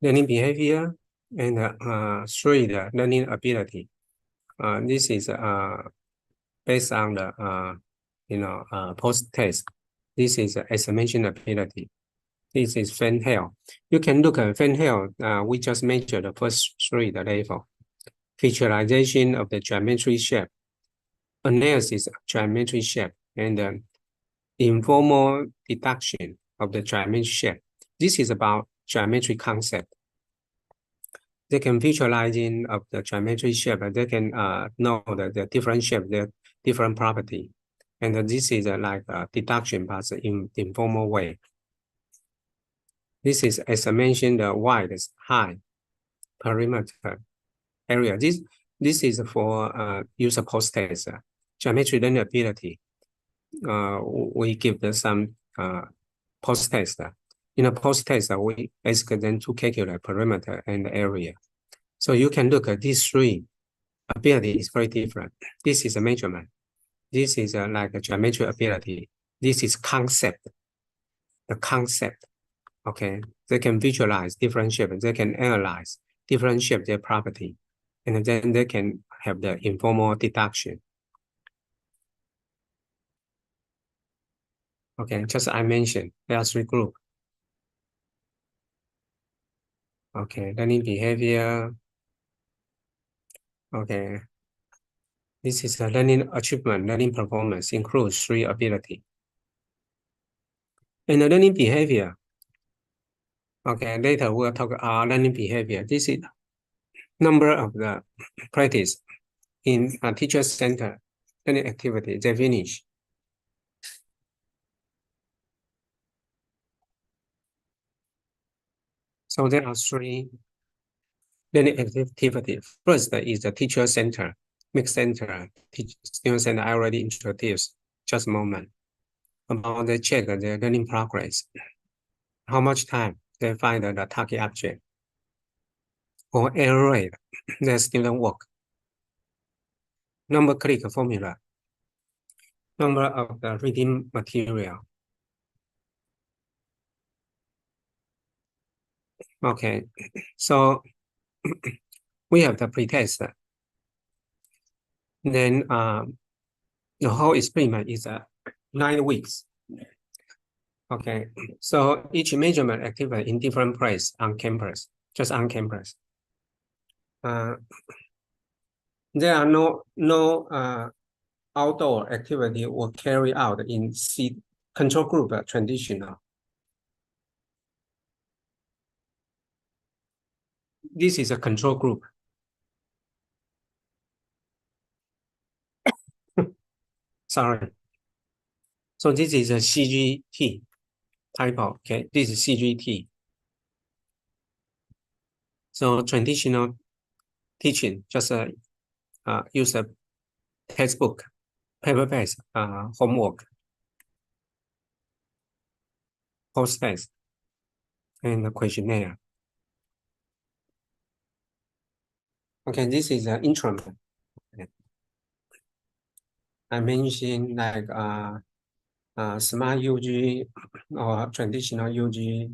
learning behavior and three, the learning ability. This is based on the post-test. This is estimation ability. This is fan hair. You can look at fan hair. We just measured the first three, the level. Visualization of the geometry shape, analysis of geometry shape, and informal deduction of the geometry shape. This is about geometry concept. They can visualizing of the geometry shape, they can know the different shape, the different property. And this is like a deduction, but in informal way. This is, as I mentioned, the wide, high, perimeter area. This is for user post-test, geometry learning ability. We give some post-test. In a post-test, we ask them to calculate perimeter and area. So you can look at these three. Ability is very different. This is a measurement. This is like a geometry ability. This is concept. The concept. Okay, they can visualize different shapes. They can analyze different shapes, their property, and then they can have the informal deduction. Okay, just I mentioned there are three groups. Okay, learning behavior. Okay, this is a learning achievement, learning performance includes three ability. And the learning behavior. Okay, later we'll talk about learning behavior. This is number of the practice in a teacher center learning activity they finish. So there are three learning activity. First is the teacher center, mixed center, student center. I already introduced just a moment about they check their learning progress. How much time they find the target object or error rate their student work. Number click formula. Number of the reading material. Okay, so we have the pretest. Then the whole experiment is 9 weeks. Okay, so each measurement activity in different place on campus, just on campus. There are no outdoor activity will carry out in control group traditional. This is a control group. Sorry. So this is a CGT type of, okay, this is CGT. So traditional teaching, just use a textbook, paper-based homework, post-test, and a questionnaire. Okay, this is an intro. I mentioned like smart UG or traditional UG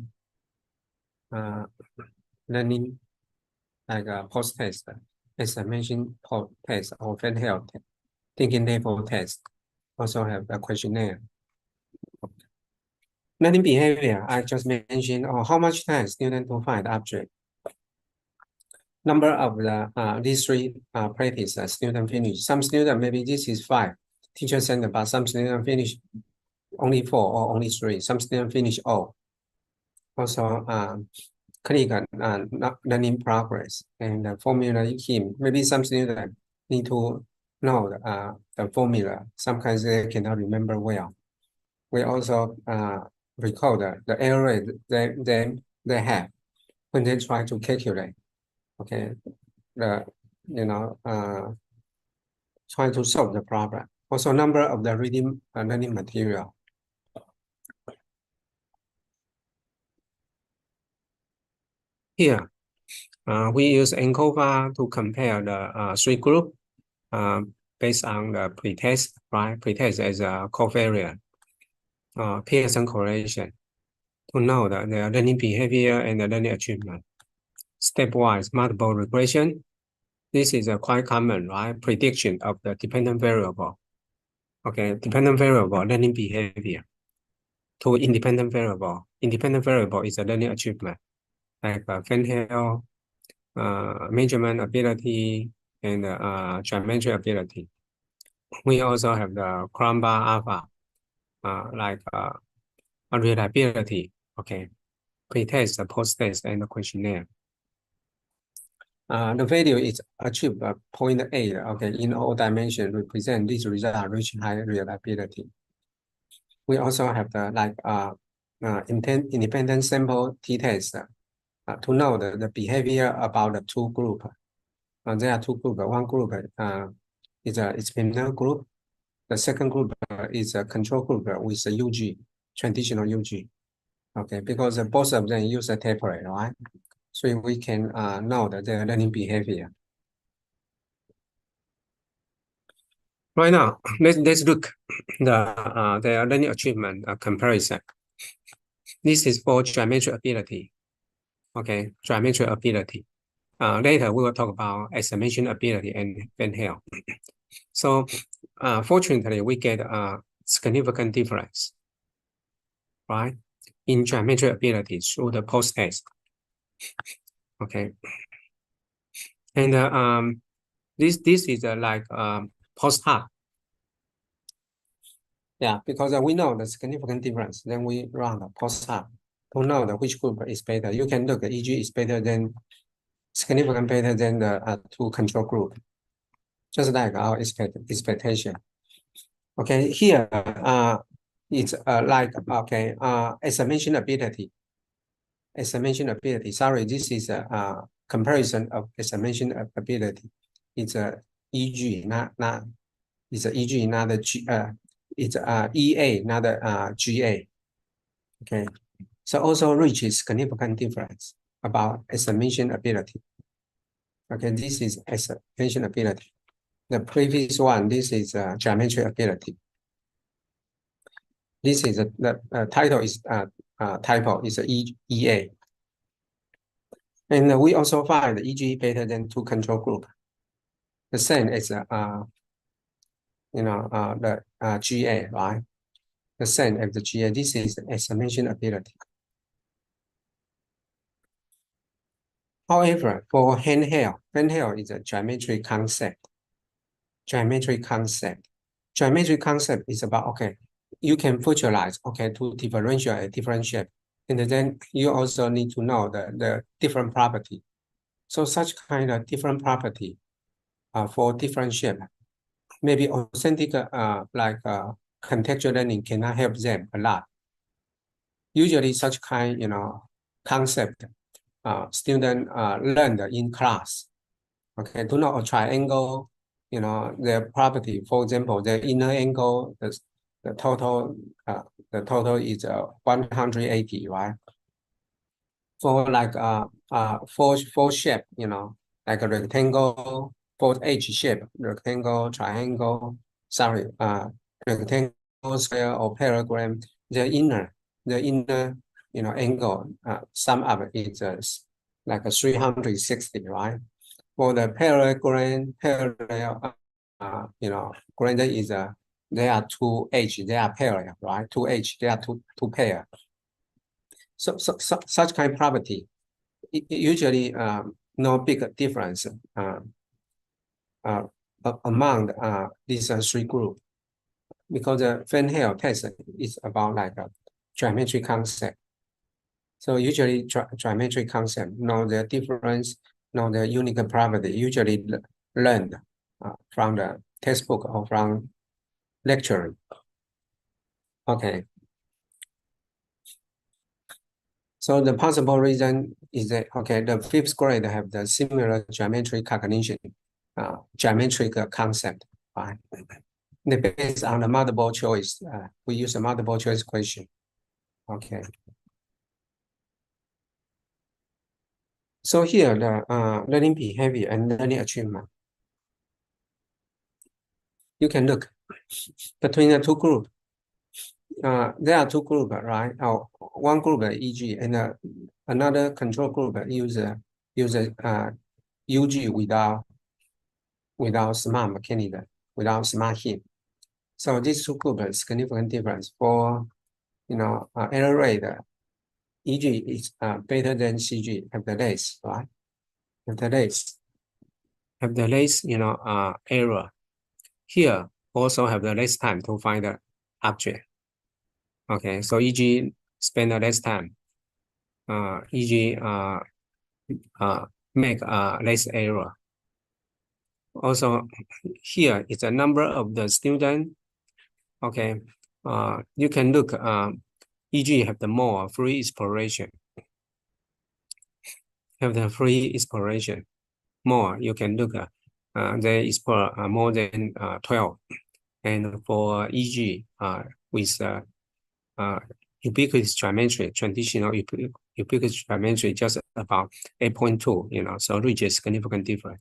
learning, like post-test, as I mentioned, post-test or fan health, thinking level test, also have a questionnaire. Learning behavior, I just mentioned, how much time student to find object. Number of the these three practice student finish. Some student maybe this is 5 teacher center, but some student finish only 4 or only 3. Some students finish all. Also, click on learning progress and the formula scheme. Maybe some students need to know the formula. Sometimes they cannot remember well. We also record the error they have when they try to calculate. Okay, try to solve the problem. Also, number of the reading learning material. Here, we use ANCOVA to compare the 3 groups based on the pretest, right? Pretest is a covariant, Pearson correlation to know the learning behavior and the learning achievement. Stepwise multiple regression. This is a quite common, right? Prediction of the dependent variable. Okay, dependent variable learning behavior to independent variable. Independent variable is a learning achievement, like Fenhill, measurement ability, and geometry ability. We also have the Crumbar alpha, like reliability, okay, pretest, post-test, and the questionnaire. The value is achieved 0.8, okay, in all dimensions represent this result reaching high reliability. We also have the independent sample t-test to know the behavior about the 2 groups. There are 2 groups. One group is an experimental group. The second group is a control group with a UG, traditional UG. Okay, because both of them use a tablet, right? So we can know the learning behavior. Right now, let's look the learning achievement comparison. This is for geometry ability. Okay, geometry ability. Later we will talk about estimation ability and Fenhill. So fortunately, we get a significant difference, right, in geometry ability through the post-test. Okay, and this is like post-hoc. Yeah, because we know the significant difference, then we run the post-hoc to know which group is better. You can look at EG is better than significant better than the 2 control group, just like our expectation. Okay, here it's like okay estimation ability. Estimation ability. Sorry, this is a comparison of estimation ability. It's a EG, not it's a EG, not a G. It's a EA, not a GA. Okay, so also reaches significant difference about estimation ability. Okay, this is estimation ability. The previous one, this is geometry ability. This is the title is typo is EA. And we also find the EG better than 2 control group. The same as the GA, right? The same as the GA. This is the estimation ability. However, for Fenhill is a geometry concept. Geometry concept is about, okay, you can visualize, okay, to differentiate a different shape. And then you also need to know the different property. So such kind of different property for different shape. Maybe authentic contextual learning cannot help them a lot. Usually such kind, concept student learned in class. Okay, do not a triangle, their property. For example, the inner angle, the total is 180, right? For like four shape, like a rectangle, 4 edge shape, rectangle, triangle, sorry, rectangle, square, or parallelogram. The inner, angle, sum up is like a 360, right? For the parallelogram, granted is there are 2 edge, they are parallel, right? 2 edge, they are two pair. So such kind of property, usually no big difference among these 3 groups. because the Van Hale test is about like a geometric concept. So usually geometric concept, know the difference, know the unique property, usually learned from the textbook or from lecturing. Okay. So the possible reason is that, okay, the fifth grade have the similar geometric cognition, geometric concept, right? Based on the multiple choice, we use a multiple choice question. Okay. So here the learning behavior and learning achievement. You can look between the two groups. There are two groups, right? One group EG and another control group use UG without smart mechanical, without smart hit. So these two groups significant difference for error rate. EG is better than CG nevertheless, right? Nevertheless, nevertheless, error here also have the less time to find the object. Okay, so EG spend less time. EG make less error. Also, here is a number of the student. Okay, you can look. EG have the more free exploration. Have the free exploration more. You can look. They explore more than 12, and for EG with ubiquitous geometry, traditional ubiquitous geometry just about 8.2. So reaches significant difference.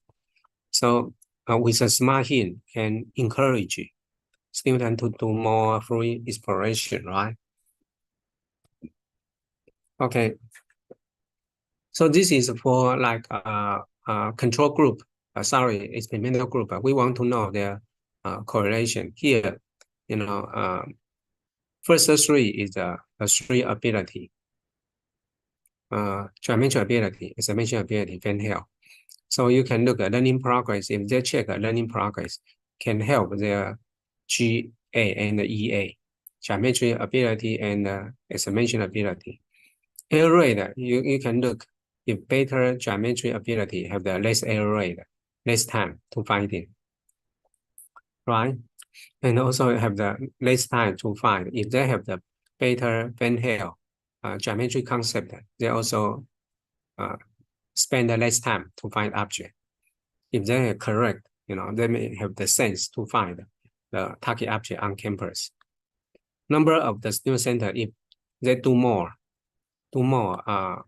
So with a smart hint can encourage students to do more free exploration, right? Okay. So this is for like control group. Experimental group. We want to know their correlation here. First three is a three ability. Geometry ability, estimation ability, Van Hale. So you can look at learning progress. If they check learning progress, can help their GA and EA, geometry ability and estimation ability. Error rate, you can look if better geometry ability have the less error rate, less time to find it, right? And also have the less time to find. If they have the better Van Hale geometry concept, they also spend less time to find object. If they are correct, they may have the sense to find the target object on campus. Number of the student center, if they do more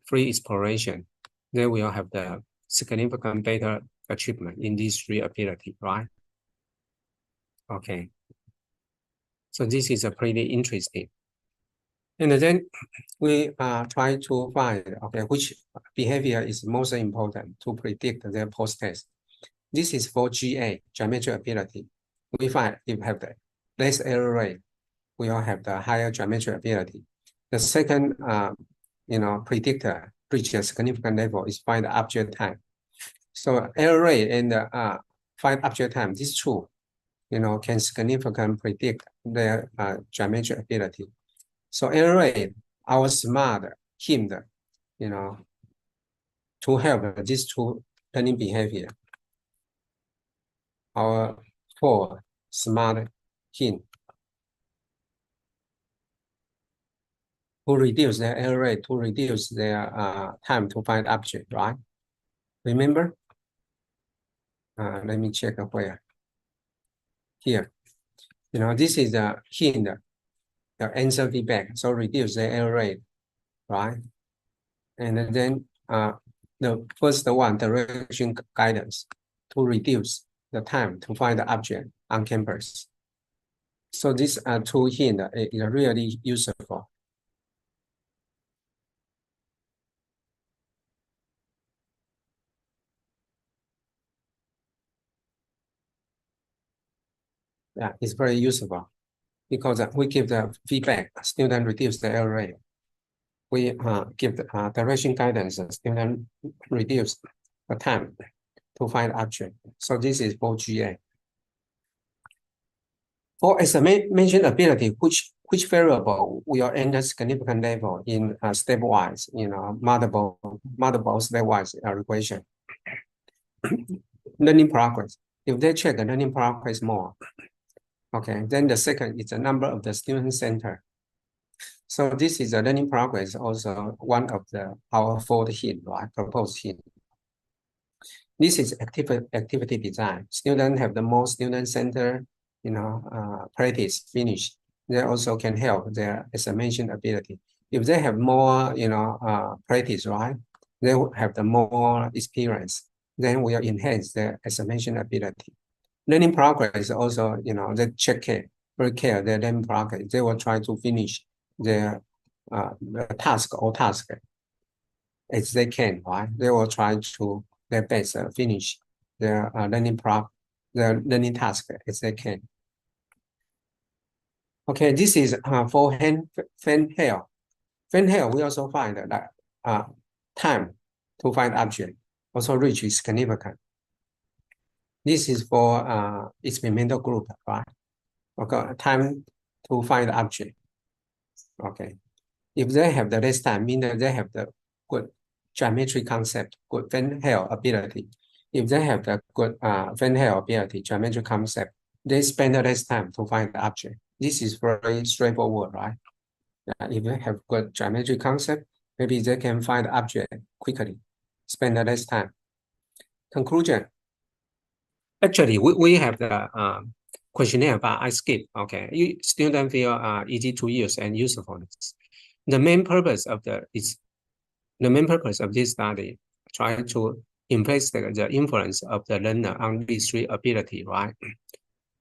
free exploration, they will have the significant better achievement in these three ability, right? Okay. So this is a pretty interesting. And then we try to find, okay, which behavior is most important to predict their post-test. This is for GA, geometry ability. We find if have the less error rate, we will have the higher geometry ability. The second, predictor reach a significant level is find the object time. So error rate and find object time, these two, can significantly predict their geometry ability. So error rate, our smart hint, to help these two learning behavior. Our four smart hint to reduce their error rate, to reduce their time to find object, right? Remember? Let me check where. Here. This is the hint, the answer feedback. So reduce the error rate, right? And then the first one, direction guidance, to reduce the time to find the object on campus. So these two hints is really useful. Yeah, it's very useful because we give the feedback, student reduce the error rate. We give the direction guidance, student reduce the time to find object. So this is for GA. For estimation ability, which variable will enter significant level in stepwise, multiple stepwise regression. Learning progress. If they check the learning progress more, okay, then the second is the number of the student center. So this is a learning progress, also one of our fourth hint, right? Proposed hint. This is activity design. Students have the more student center, practice finish. They also can help their estimation ability. If they have more, practice, right? They will have the more experience. Then will enhance their estimation ability. Learning progress also, they check very care their learning progress. They will try to finish their task as they can, right? They will try to their best finish their their learning task as they can. Okay, this is for fan hair. Fan hair, we also find that time to find object also reach is significant. This is for experimental group, right? Okay, time to find object. Okay, if they have the less time, meaning that they have the good geometry concept, good fan hair ability. If they have the good fan hair ability, geometry concept, they spend less time to find the object. This is very straightforward, right? If they have good geometry concept, maybe they can find the object quickly, spend less time. Conclusion. Actually, we have the questionnaire, but I skip. Okay, student feel easy to use and usefulness. The main purpose of this study try to investigate the influence of the learner on these three ability, right?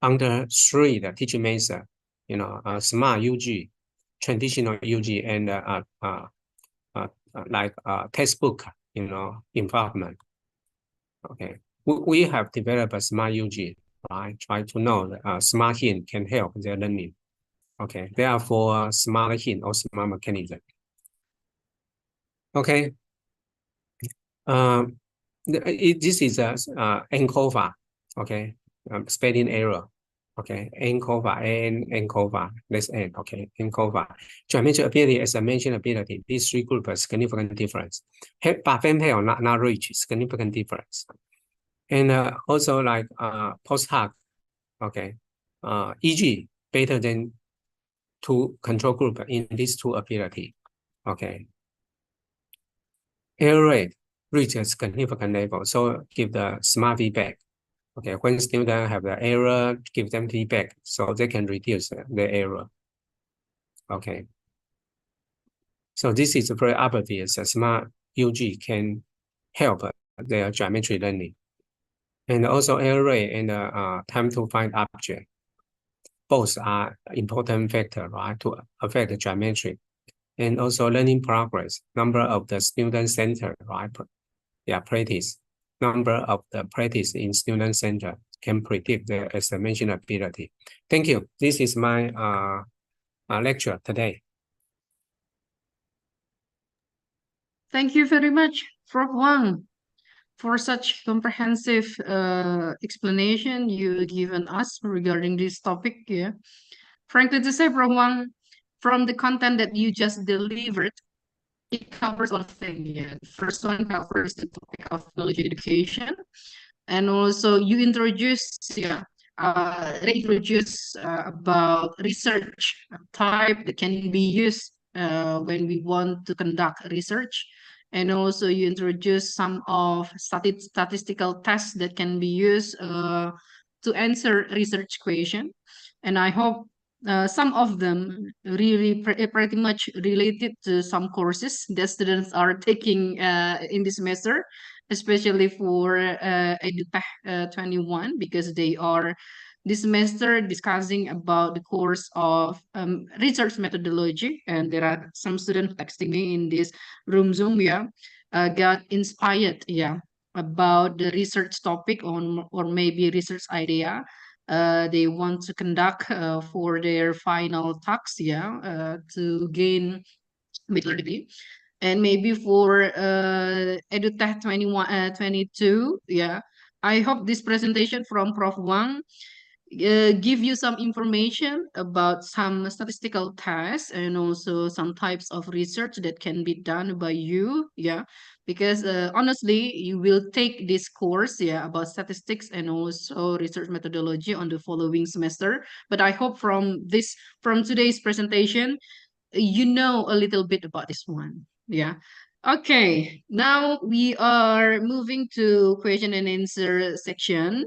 Under three, the teaching method, smart UG, traditional UG, and like textbook, involvement. Okay, we have developed a smart UG, right? Try to know that smart hint can help their learning. Okay, therefore smart hint or smart mechanism. Okay, this is a ANCOVA, okay, spelling error. Okay, ANCOVA, ANCOVA, let's end. Okay, ANCOVA. Geometry ability, as I mentioned, ability. These three groups are significant difference. But FEMPEL not reach significant difference. And also like post hoc, okay, EG better than two control group in these two ability. Okay, error rate reach a significant level, so give the smart feedback. Okay, when students have the error, give them feedback so they can reduce the error. Okay, so this is very obvious. Smart UG can help their geometry learning, and also error rate and time to find object. Both are important factor, right, to affect the geometry, and also learning progress, number of the student center, right? Yeah, practice. Number of the practice in student center can predict the estimation ability. Thank you. This is my lecture today. Thank you very much, Prof. Wang, for such comprehensive explanation you given us regarding this topic. Yeah, frankly to say, Prof. Wang, from the content that you just delivered, it covers a lot of things. Yeah, the first one covers the topic of knowledge education, and also you reintroduce about research type that can be used when we want to conduct research, and also you introduce some of statistical tests that can be used to answer research question, and I hope some of them really pretty much related to some courses that students are taking in this semester, especially for EduTech 21, because they are this semester discussing about the course of research methodology, and there are some students texting me in this room Zoom, yeah, got inspired, yeah, about the research topic on or maybe research idea they want to conduct for their final talks, yeah, to gain maturity. And maybe for EduTech 21, 22, yeah, I hope this presentation from Prof. Wang give you some information about some statistical tests and also some types of research that can be done by you. Yeah, because honestly, you will take this course, yeah, about statistics and also research methodology on the following semester. But I hope from today's presentation, you know a little bit about this one. Yeah. Okay, now we are moving to question and answer section.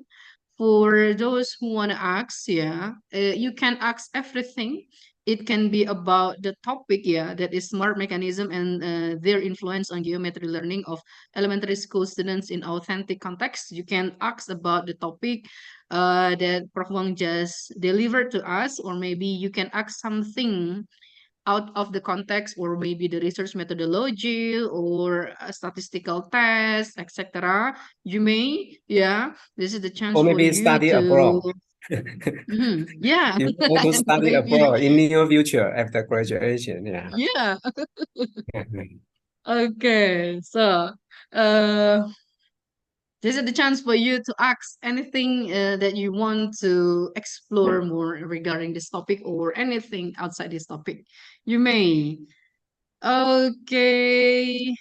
For those who want to ask, yeah, you can ask everything. It can be about the topic, yeah, that is smart mechanism and their influence on geometry learning of elementary school students in authentic context. You can ask about the topic that Prof. Wang just delivered to us, or maybe you can ask something out of the context, or maybe the research methodology or a statistical test, etc. You may, yeah, this is the chance Or for maybe you study to, abroad. yeah, You want to study maybe, abroad in near future after graduation. Yeah. yeah. Okay, so uh, this is the chance for you to ask anything that you want to explore more regarding this topic or anything outside this topic. You may. Okay.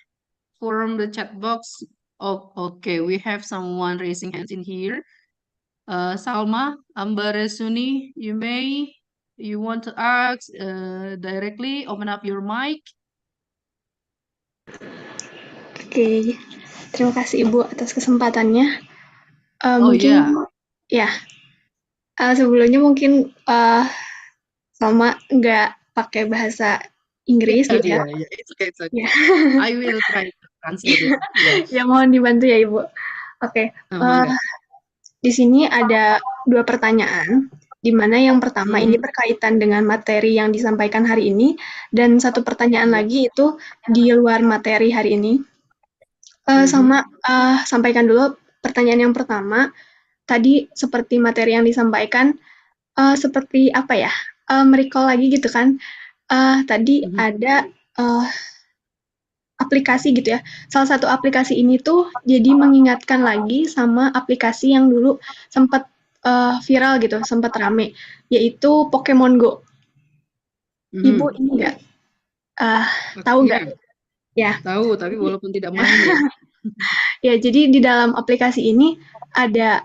From the chat box. Oh, okay. We have someone raising hands in here. Salma Ambaresuni, you want to ask directly, open up your mic. Oke, terima kasih Ibu atas kesempatannya. Oh Mungkin yeah. ya, sebelumnya mungkin sama nggak pakai bahasa Inggris Yeah, gitu ya. yeah, yeah. It's okay, it's okay. Ya, I will try to translate it. Yeah. ya mohon dibantu ya Ibu. Oke, Mangga. di sini ada 2 pertanyaan, di mana yang pertama ini Mhm. berkaitan dengan materi yang disampaikan hari ini, dan satu pertanyaan Yeah. lagi itu di luar materi hari ini. Mhm. Sampaikan dulu pertanyaan yang pertama. Tadi seperti materi yang disampaikan, seperti apa ya, me-recall lagi gitu kan, tadi Mhm. ada, aplikasi gitu ya. Salah satu aplikasi ini tuh jadi mengingatkan lagi sama aplikasi yang dulu sempat, viral gitu, sempat rame, yaitu Pokemon Go. Ibu Mhm. ini nggak, eee, tahu nggak? Yeah. Ya. Tahu, tapi Jadi walaupun tidak main ya. ya, jadi di dalam aplikasi ini ada,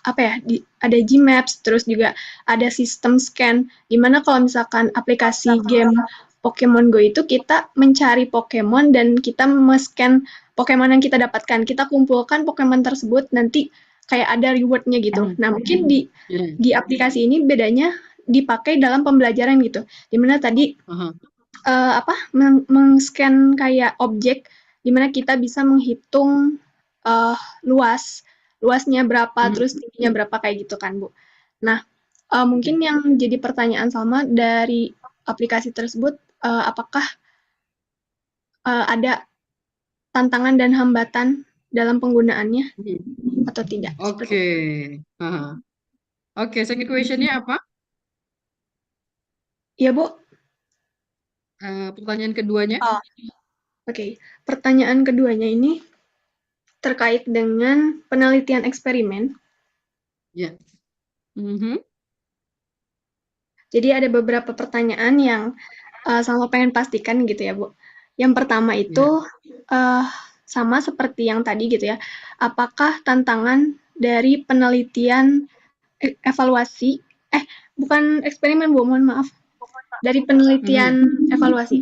apa ya, ada Gmaps, terus juga ada sistem scan, di mana kalau misalkan aplikasi game Pokemon Go itu kita mencari Pokemon dan kita me-scan Pokemon yang kita dapatkan. Kita kumpulkan Pokemon tersebut, nanti kayak ada reward-nya gitu. Mhm. Nah, mungkin di Yeah. di aplikasi ini bedanya dipakai dalam pembelajaran gitu, di mana tadi Aha. apa, meng-scan kayak objek, di mana kita bisa menghitung, eee, luasnya berapa, Mhm. terus tingginya berapa, kayak gitu kan, Bu. Nah, mungkin Okay. yang jadi pertanyaan sama dari aplikasi tersebut, apakah, ada tantangan dan hambatan dalam penggunaannya Mhm. atau tidak? Seperti itu. Oke. Aha. Oke, second questionnya apa? Iya, Bu? Pertanyaan keduanya? Oh, oke. Pertanyaan keduanya ini terkait dengan penelitian eksperimen. Ya. Mhm. Jadi ada beberapa pertanyaan yang sama pengen pastikan gitu ya, Bu. Yang pertama Ya. itu sama seperti yang tadi gitu ya. Apakah tantangan dari penelitian evaluasi bukan eksperimen, Bu, mohon maaf. Dari Mhm. penelitian evaluasi.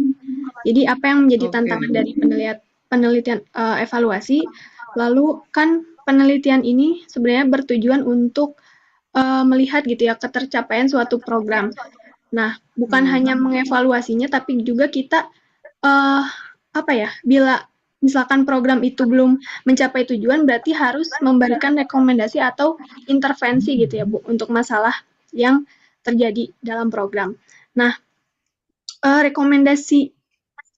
Jadi apa yang menjadi Oke. tantangan dari penelitian evaluasi? Lalu kan penelitian ini sebenarnya bertujuan untuk melihat gitu ya ketercapaian suatu program. Nah, bukan Mhm. hanya mengevaluasinya, tapi juga kita apa ya? Bila misalkan program itu belum mencapai tujuan, berarti harus memberikan rekomendasi atau intervensi gitu ya, Bu, untuk masalah yang terjadi dalam program. Nah, rekomendasi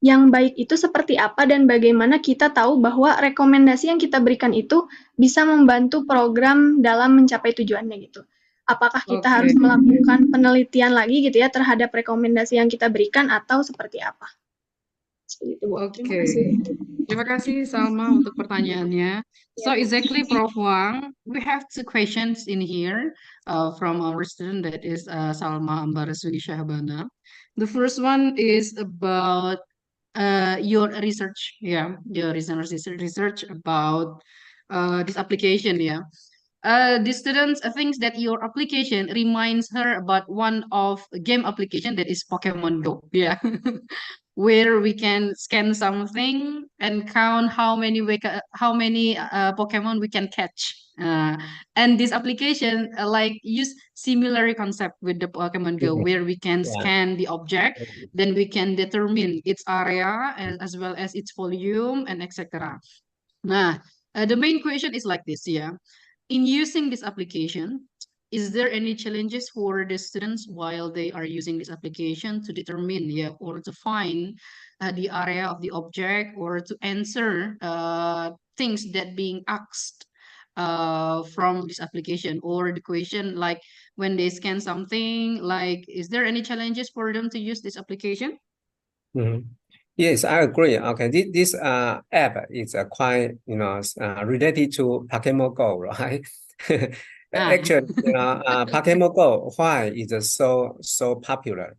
yang baik itu seperti apa dan bagaimana kita tahu bahwa rekomendasi yang kita berikan itu bisa membantu program dalam mencapai tujuannya gitu. Apakah kita Oke. harus melakukan penelitian lagi gitu ya terhadap rekomendasi yang kita berikan atau seperti apa? Seperti itu, Bu. Terima Oke. kasih. Terima kasih Salma untuk pertanyaannya. So exactly, Prof. Wang, we have two questions in here from our student, that is Salma Ambaraswi Shahbana. The first one is about your research, yeah, your research about this application, yeah. The students thinks that your application reminds her about one of a game application, that is Pokemon Go, yeah, where we can scan something and count how many Pokemon we can catch. And this application like use similar concept with the Pokemon Go, where we can Yeah. scan the object, then we can determine its area as well as its volume and etc. Nah, the main question is like this, yeah. In using this application, is there any challenges for the students while they are using this application to determine, yeah, or to find the area of the object, or to answer things that being asked from this application, or the question like when they scan something, like, is there any challenges for them to use this application? Yes, I agree. Okay, this app is quite related to Pokemon Go, right? Actually, Pokemon Go, why is it so popular?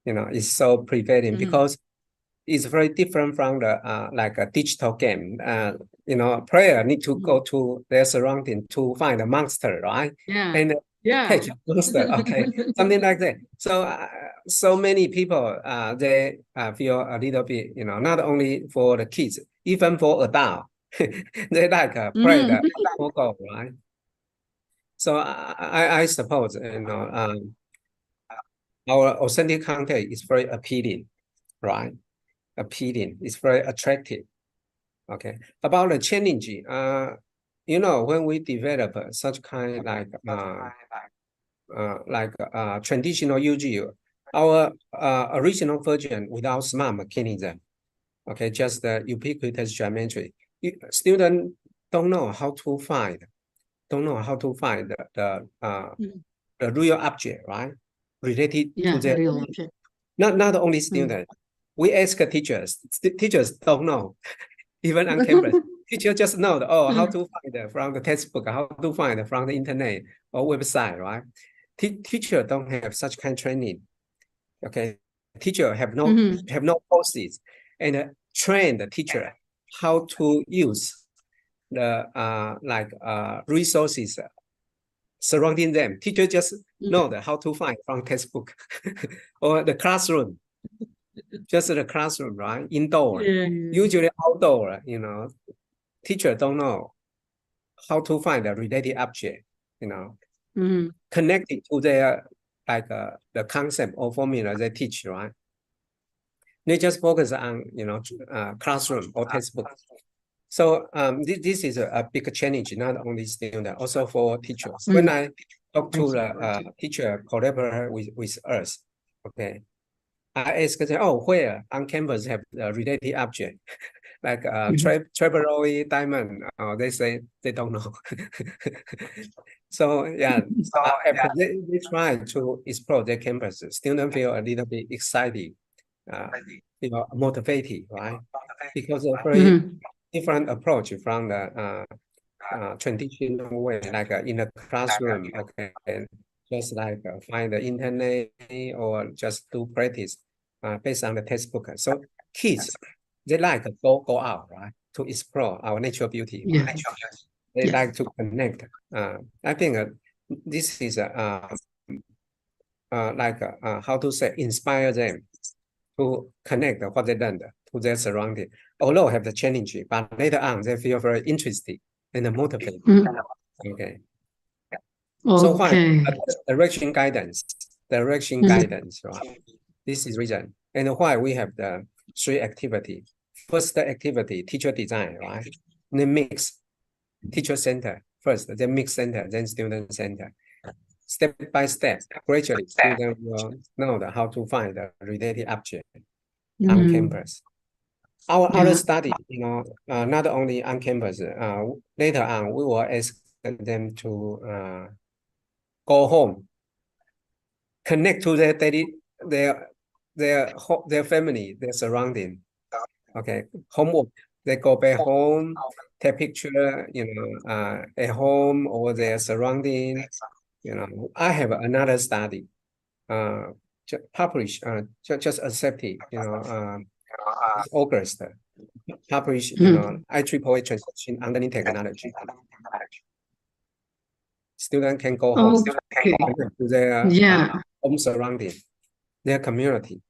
It's so prevailing because it's very different from the like a digital game. Player need to go to their surrounding to find a monster, right? Yeah. And Yeah. catch a monster, okay, something like that. So many people they feel a little bit, not only for the kids, even for adult, they like play the Pokemon Go, right? So I suppose our authentic content is very appealing, right? Appealing, it's very attractive. Okay, about the challenge, when we develop such kind like traditional UG, our original version without smart mechanism, okay, just the ubiquitous geometry. Students don't know how to find the real object, right? Related Yeah, to the real object. not only students. We ask teachers. Teachers don't know, even on campus. Teacher just know how to find from the textbook, how to find from the internet or website, right? Teacher don't have such kind of training. Okay, teacher have no courses and train the teacher how to use the resources surrounding them. Teacher just know how to find from textbook or the classroom. Just the classroom, right? Indoor. Yeah. Usually outdoor, teacher don't know how to find a related object, connected to their the concept or formula they teach, right? They just focus on classroom or textbook. So this is a big challenge, not only students, also for teachers. When I talk to the teacher collaborate with us, okay, I ask them, where on campus have a related object like trapezoid diamond? They say they don't know. So yeah, after they try to explore their campus, students feel a little bit excited, motivated, right? Because of very different approach from the traditional way, like in the classroom, okay, just like find the internet or just do practice based on the textbook. So kids, they like go out, right, to explore our natural beauty. Yeah. Right? They like to connect. I think this is how to say, inspire them to connect what they learned to their surrounding. Although have the challenge, but later on they feel very interested and motivated. Okay. So why direction guidance, right? This is reason, and why we have the 3 activity. First activity, teacher design, right? Then mix, teacher center first, then mix center, then student center. Step by step, gradually, students will know how to find the related object on campus. Our other study, not only on campus, later on, we will ask them to go home, connect to their daily, their family, their surrounding, Okay, homework. They go back home, take picture, at home or their surrounding. I have another study, published, just accepted, this August, published, IEEE transition underneath technology. Student can go home Okay. to their Yeah. home surrounding, their community.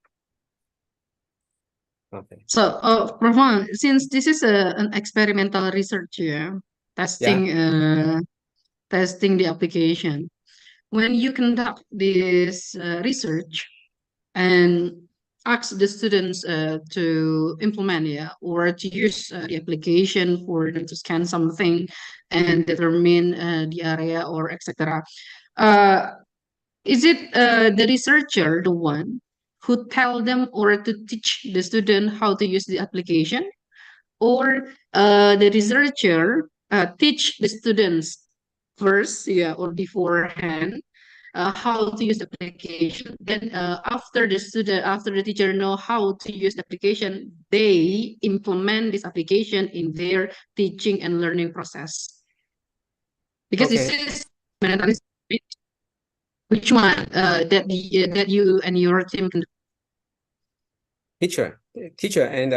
Okay. So, Prof. Wang, since this is an experimental research, yeah, testing, testing the application. When you conduct this research and ask the students to implement, yeah, or to use the application for them to scan something and determine the area or etc. Uh, is it the researcher the one who tell them or to teach the student how to use the application, or the researcher teach the students first, yeah, or beforehand, how to use the application. Then after the teacher know how to use the application, they implement this application in their teaching and learning process. Because this Okay. is which one that you and your team can do? Teacher, and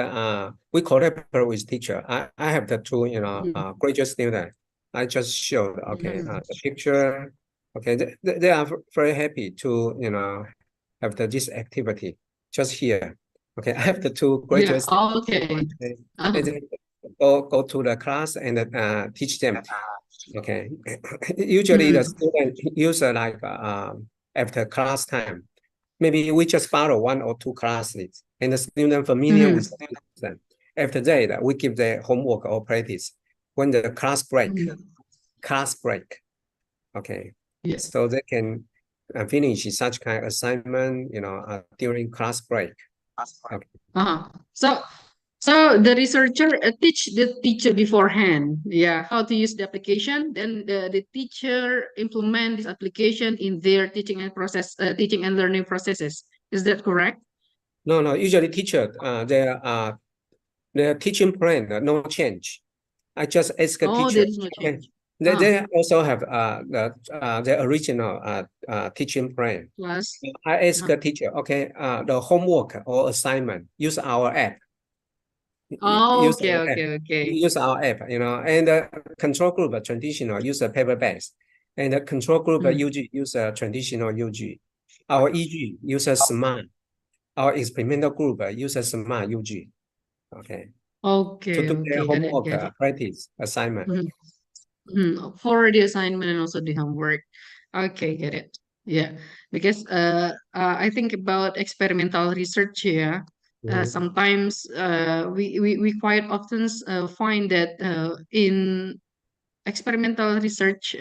we collaborate with teacher. I have the two, graduate student. I just showed, okay, the picture. Okay, they are very happy to, have this activity just here. Okay, I have the two graduate students. Okay. And then go to the class and teach them. Okay, usually the student use like after class time. Maybe we just borrow one or two classes, and the student familiar with them. After that, we give the homework or practice when the class break. Okay, Yes. so they can finish such kind of assignment, during class break. Okay. So the researcher teach the teacher beforehand, yeah, how to use the application. Then the teacher implement this application in their teaching and learning processes. Is that correct? No. Usually teacher, their teaching plan, no change. I just ask a teacher. There is no change. They also have the original teaching plan. Class. I ask a teacher, okay, the homework or assignment, use our app. Okay. Use our app, and the control group traditional use a paper base, and the control group UG use a traditional UG. Our EG use a smart. Our experimental group use a smart UG. Okay. To do their homework, practice, assignment. For the assignment and also the homework. Okay, get it. Yeah, because I think about experimental research here. Sometimes we quite often find that in experimental research,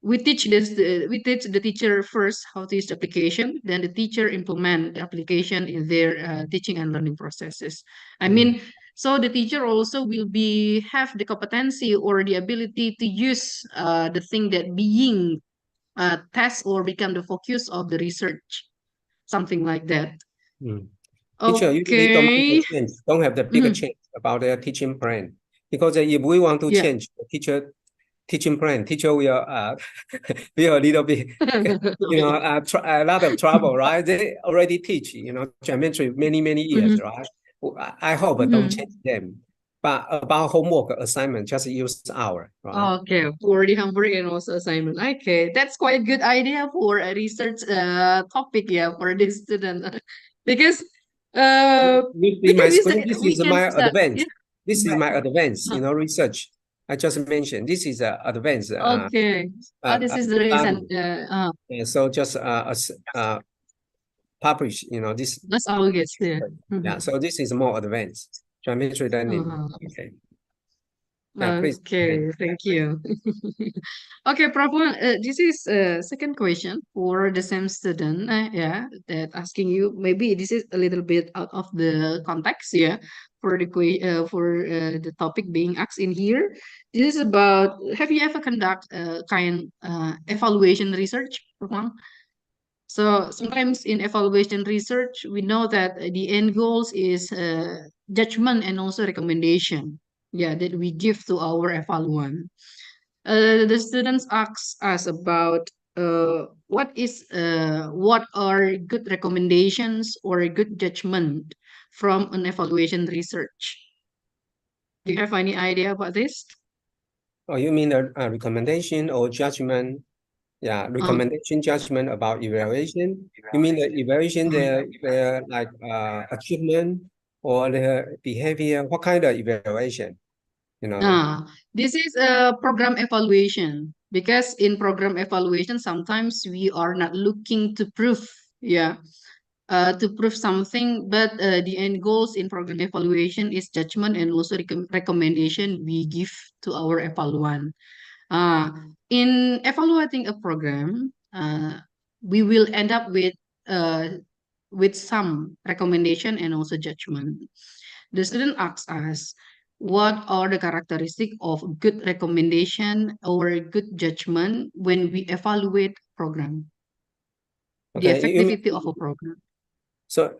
we teach the teacher first how to use the application, then the teacher implement the application in their teaching and learning processes. I mean, so the teacher also will have the competency or the ability to use the thing that being test or become the focus of the research, something like that. Teacher usually don't have the bigger change about their teaching plan, because if we want to change the teaching plan, teacher will be a little bit, a lot of trouble, right? They already teach, geometry many years, right? I hope don't change them. But about homework assignment, just use our, right? Okay, for the homework and also assignment. Okay, that's quite a good idea for a research topic, yeah, for the student. Because this is my advance. This is my advance, research. I just mentioned this is advanced. Okay. This is the reason. So just publish, this. That's August. Yeah. Yeah. So this is more advanced geometry learning. Okay. Please. Okay, thank you. Okay, Prof. This is second question for the same student. That asking you. Maybe this is a little bit out of the context. Yeah, for the topic being asked in here. This is about. Have you ever conduct kind evaluation research, Prof? So sometimes in evaluation research, we know that the end goals is judgment and also recommendation, yeah, that we give to our evaluant. The students ask us about what are good recommendations or good judgment from an evaluation research. Do you have any idea about this? Oh, you mean a recommendation or judgment? Yeah, recommendation judgment about evaluation. You mean the evaluation, their like achievement or their behavior? What kind of evaluation? You know? This is a program evaluation, because in program evaluation sometimes we are not looking to prove, yeah, to prove something, but the end goals in program evaluation is judgment and also recommendation we give to our evaluant. In evaluating a program, we will end up with some recommendation and also judgment. The student asks us, what are the characteristics of good recommendation or good judgment when we evaluate program? The Okay, effectivity of a program. so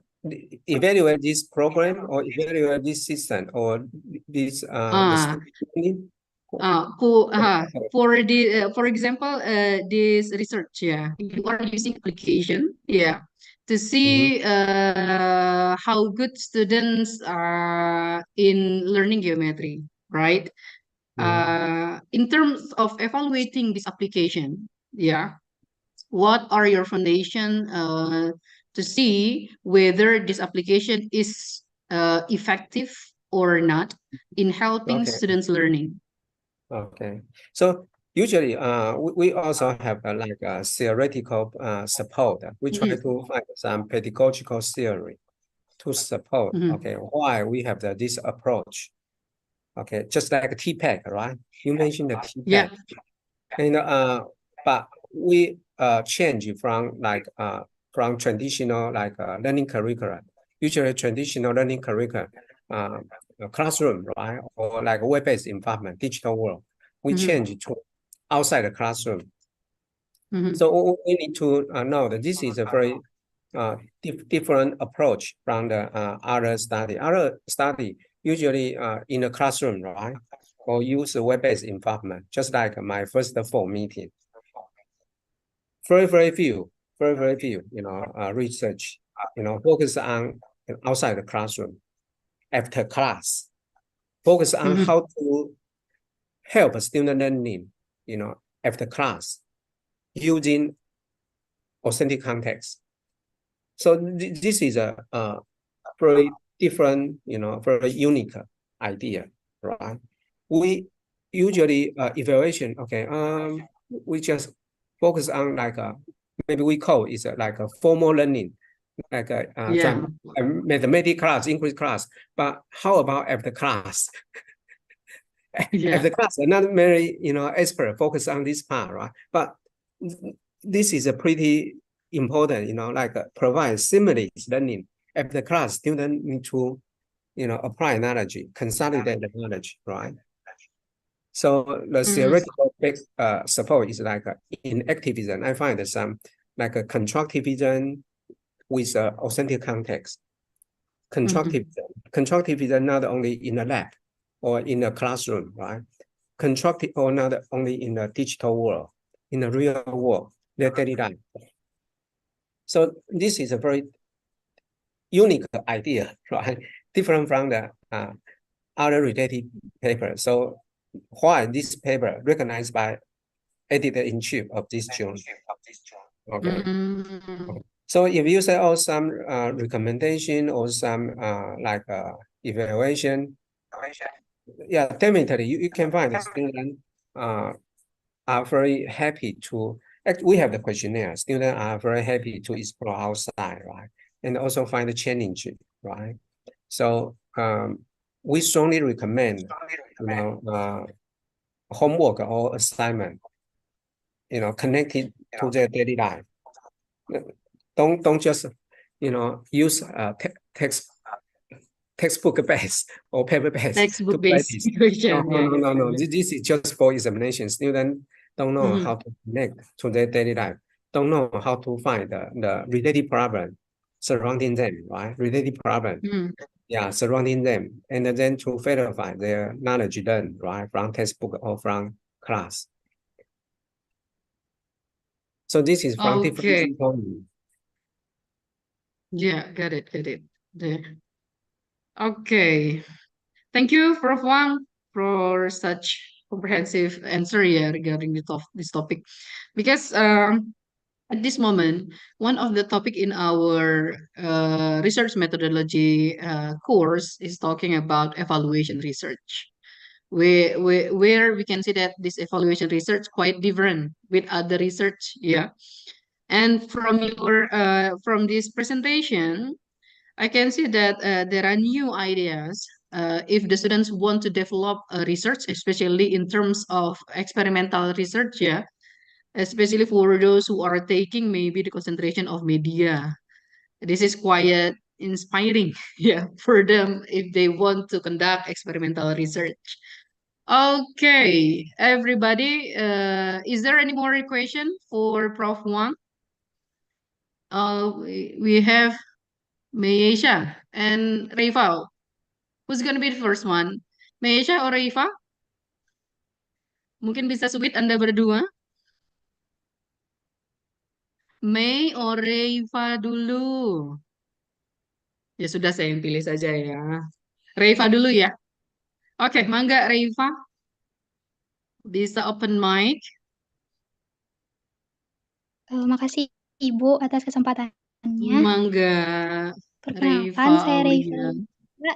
evaluate this program or evaluate this system or this the for example, this research, yeah, you are using application, yeah, to see how good students are in learning geometry, right? In terms of evaluating this application, yeah, what are your foundation to see whether this application is effective or not in helping Okay. students learning? Okay, so usually we also have like a theoretical support. We try to find some pedagogical theory to support, okay, why we have this approach. Okay, just like a TPAC, right? You mentioned the TPAC. Yeah. And but we change from traditional like learning curriculum. Usually traditional learning curriculum, classroom, right, or like web-based environment, digital world. We change to outside the classroom. So we need to know that this is a very different approach from the other study. Other study usually in the classroom, right? Or use a web-based environment, just like my first 4 meeting. Very few, research, focus on outside the classroom, after class, focus on how to help student learning, after class, using authentic context. So this is a very different, very unique idea, right? We usually evaluation, okay, we just focus on like maybe we call it like a formal learning, like a mathematics class, English class. But how about after class? After class, another very expert focus on this part, right? But this is a pretty important, like provide seamless learning. After class, students need to, apply knowledge, consolidate the knowledge, right? So the theoretical support is like in activism. I find some like a constructivism with authentic context. Constructivism not only in the lab or in the classroom, right? Constructive or not only in the digital world, in the real world, their daily life. So this is a very unique idea, right? Different from the other related paper. So why this paper recognized by editor-in-chief of this journal? Okay. So if you say, oh, some recommendation or some like evaluation, yeah, definitely you can find the students are very happy to. We have the questionnaire. Students are very happy to explore outside, right, and also find the challenge, right. So we strongly recommend, homework or assignment, connected to their daily life. Don't just, use textbook based or paper based. Textbook based equation. No. This is just for examination. Students don't know how to connect to their daily life. Don't know how to find the related problem surrounding them, right? Related problem. yeah, surrounding them, and then to verify their knowledge learned, right, from textbook or from class. So this is from different Okay. points. Yeah, got it, got it. There. Okay. Thank you, Prof. Wang, for such comprehensive answer, yeah, regarding this topic. Because at this moment, one of the topic in our research methodology course is talking about evaluation research. Where we can see that this evaluation research quite different with other research, yeah. And from this presentation, I can see that there are new ideas. If the students want to develop research, especially in terms of experimental research, yeah, especially for those who are taking maybe the concentration of media. This is quite inspiring, yeah, for them if they want to conduct experimental research. Okay, everybody, is there any more question for Prof. Wang? We have Mayesha and Reifa. Who's gonna be the first one? Mayesha or Reifa? Mungkin bisa submit Anda berdua. May or Reifa dulu. Ya sudah, saya yang pilih saja ya. Reifa dulu ya. Oke, mangga Reifa. Bisa open mic. Makasih Ibu atas kesempatannya. Mangga Reifa Perkenalkan, saya Reifa Aulia.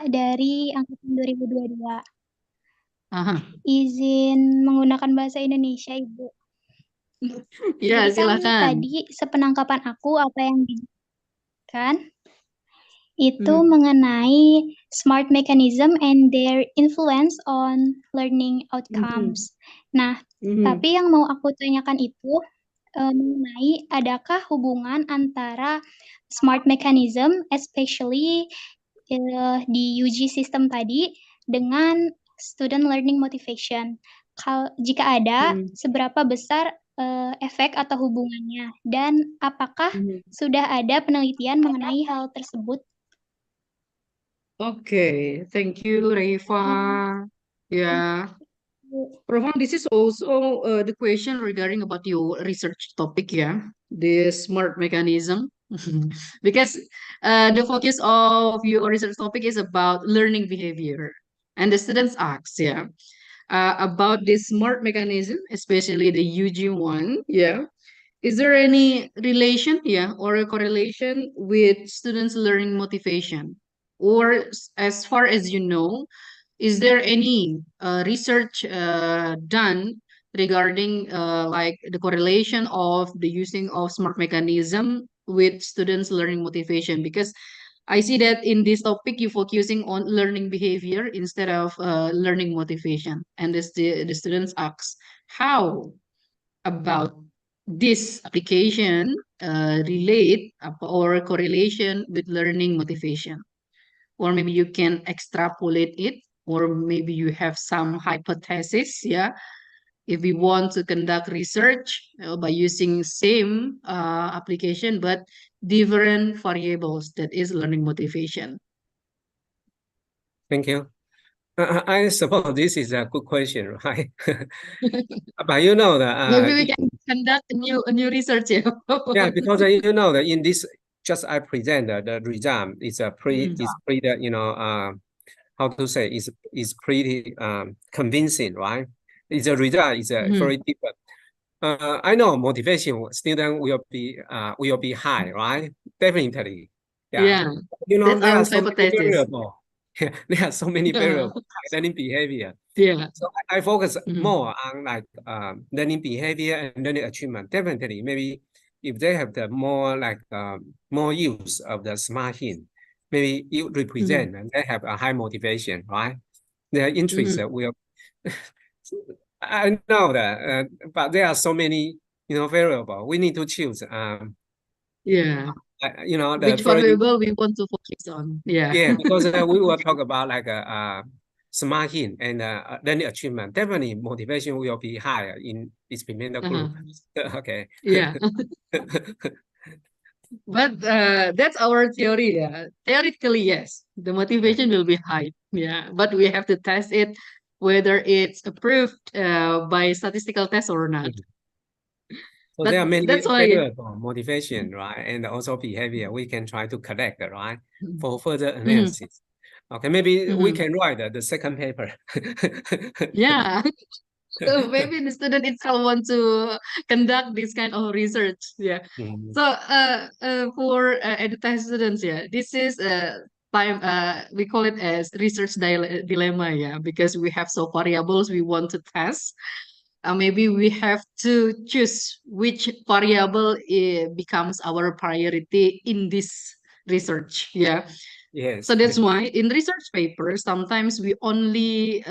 dari angkatan 2022. Aha. Izin menggunakan bahasa Indonesia, Ibu. Ya, Jadi kan silakan. tadi sepenangkapan aku apa yang dijelaskan itu Hmm. mengenai smart mechanism and their influence on learning outcomes. Nah, tapi yang mau aku tanyakan itu mengenai adakah hubungan antara smart mechanism, especially di UG system tadi, dengan student learning motivation. Jika ada, seberapa besar efek atau hubungannya, dan apakah sudah ada penelitian mengenai hal tersebut? Okay, thank you, Reifa. Yeah. Prof, this is also the question regarding about your research topic, yeah, the smart mechanism. Because the focus of your research topic is about learning behavior. And the students ask, yeah, about this smart mechanism, especially the UG one, yeah. Is there any relation, yeah, or a correlation with students' learning motivation? Or as far as you know, is there any research done regarding like the correlation of the using of smart mechanism with students' learning motivation? Because I see that in this topic you focusing on learning behavior instead of learning motivation, and the students ask how about this application relate or correlation with learning motivation, or maybe you can extrapolate it, or maybe you have some hypothesis, yeah, if we want to conduct research by using same application but different variables, that is learning motivation. Thank you. I suppose this is a good question, right? But you know that Maybe we can conduct a new research, yeah. yeah, because you know that in this, just I present the result is a pretty you know how to say is pretty convincing, right? It's a result is very different. I know motivation student will be high, right? Definitely. Yeah. You know, That's there our are so many hypothesis. variables. There are so many variables learning behavior. Yeah. So I focus more on like learning behavior and learning achievement. Definitely, maybe if they have the more like more use of the smart hint, maybe you represent and they have a high motivation, right? Their interest will. I know that, but there are so many, you know, variable. We need to choose. Yeah. You know, the Which very variable we want to focus on? Yeah. yeah, because we will talk about like smart hint and learning achievement. Definitely, motivation will be higher in experimental group. Okay. Yeah. But that's our theory. Yeah. Theoretically, yes, the motivation will be high. Yeah, but we have to test it whether it's approved by statistical test or not. Mhm. So But there are many that's why. variable motivation, right? And also behavior we can try to collect, right? Mhm. For further Mhm. analysis. Okay, maybe we Mhm. can write the second paper. Yeah. So maybe the student itself want to conduct this kind of research. Yeah. Mhm. So for edutech students, yeah, this is time we call it as research dilemma, yeah, because we have so variables we want to test. Maybe we have to choose which variable becomes our priority in this research. Yeah. So Yes. that's why in research papers, sometimes we only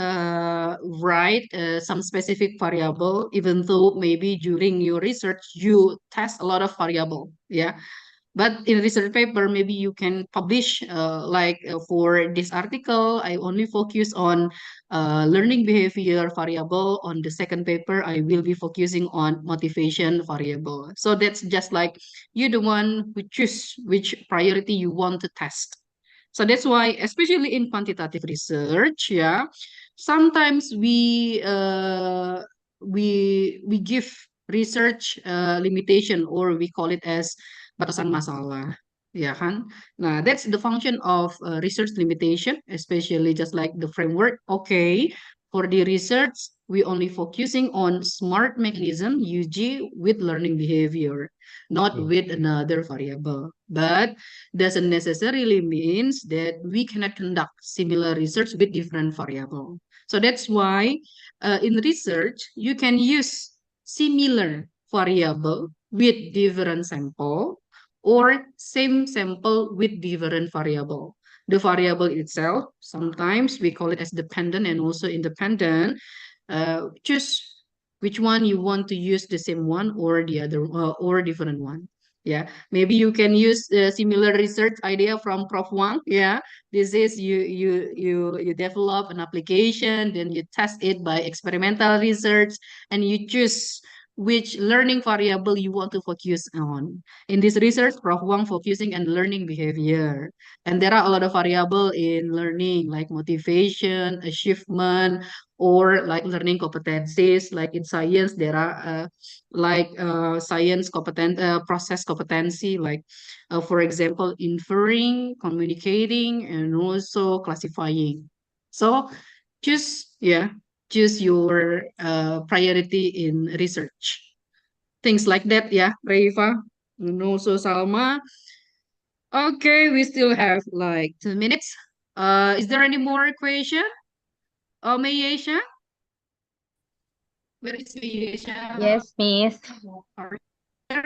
write some specific variable, even though maybe during your research you test a lot of variable. Yeah. But in research paper, maybe you can publish for this article, I only focus on learning behavior variable. On the second paper, I will be focusing on motivation variable. So that's just like you the one who choose which priority you want to test. So that's why, especially in quantitative research, yeah, sometimes we give research limitation, or we call it as batasan masalah, ya kan? Nah, that's the function of research limitation, especially just like the framework. Okay, for the research, we only focusing on smart mechanism UG with learning behavior, not Mm. with another variable. But doesn't necessarily means that we cannot conduct similar research with different variable. So that's why in research, you can use similar variable with different sample, or same sample with different variable. The variable itself, sometimes we call it as dependent and also independent. Choose which one you want to use, the same one or the other or different one. Yeah, maybe you can use similar research idea from Prof. Wang. Yeah, this is you develop an application, then you test it by experimental research, and you choose which learning variable you want to focus on. In this research, Prof. Wang focusing on learning behavior. And there are a lot of variable in learning, like motivation, achievement, or like learning competencies. Like in science, there are science process competency, like for example, inferring, communicating, and also classifying. So choose, yeah, choose your priority in research. Things like that, yeah, Reifa. And also Salma. Okay, we still have like 2 minutes. Is there any more question? Oh, Mayesha? Where is Mayesha? Yes, Miss. Are you there?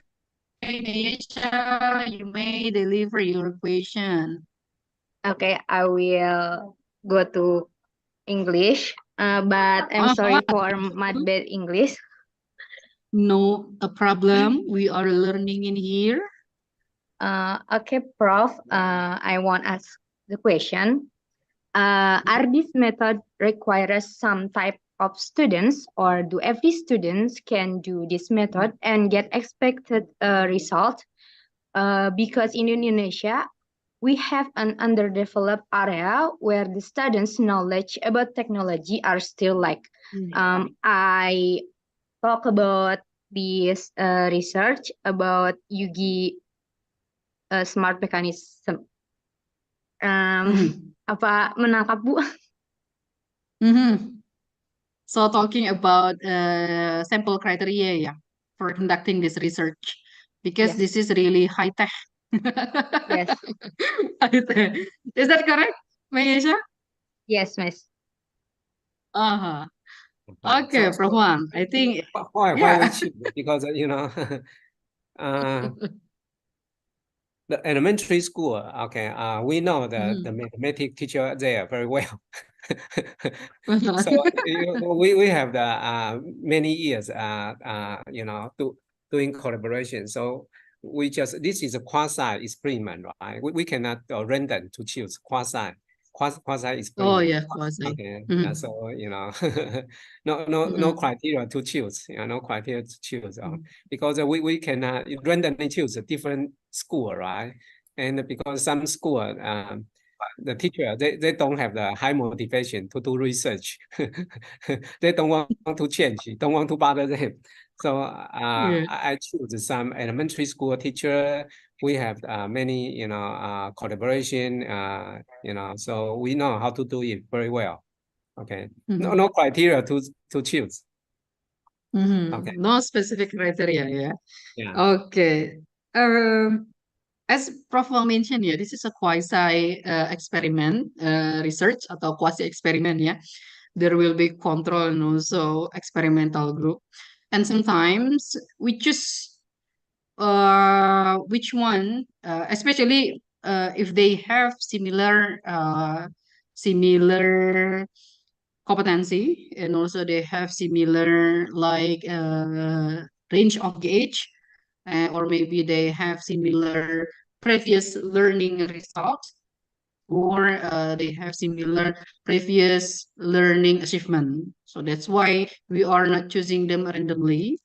Hey, Mayesha, you may deliver your question. Okay, I will go to English. But I'm Oh, sorry for my bad English. no a problem. We are learning in here. Okay, Prof. I want to ask the question. Are these method requires some type of students, or do every students can do this method and get expected result? Because in Indonesia, we have an underdeveloped area where the students' knowledge about technology are still like. I talk about this research about Yugi smart mechanism. Apa menangkap Bu? Mhm. So talking about sample criteria, yeah, for conducting this research, because Yes. this is really high tech. Yes. High tech. Is that correct, Mayesha? Yes, Miss. Uh-huh. Right. Okay, Prof. Wang, I think, Why we yeah. choose? Because uh, the elementary school, okay, we know the mathematics teacher there very well. So we have the many years doing collaboration. So this is a quasi experiment, right? We cannot random to choose quasi. quasi Oh experiment. yeah, quasi. Okay, Mhm. so no Mhm. criteria to choose. No criteria to choose. Mhm. Because we can randomly choose a different school, right? And because some school, the teacher they don't have the high motivation to do research. They don't want to change, don't want to bother them. So Yeah. I choose some elementary school teacher. We have many collaboration. So we know how to do it very well. Okay, Mhm. no criteria to choose. Mhm. Okay, No specific criteria, yeah. yeah. Okay. As Prof Wang mentioned ya, this is a quasi experiment research atau quasi eksperimen ya. There will be control and also experimental group. And sometimes we choose which one, especially if they have similar competency and also they have similar like range of age, or maybe they have similar previous learning results, or they have similar previous learning achievement. So that's why we are not choosing them randomly.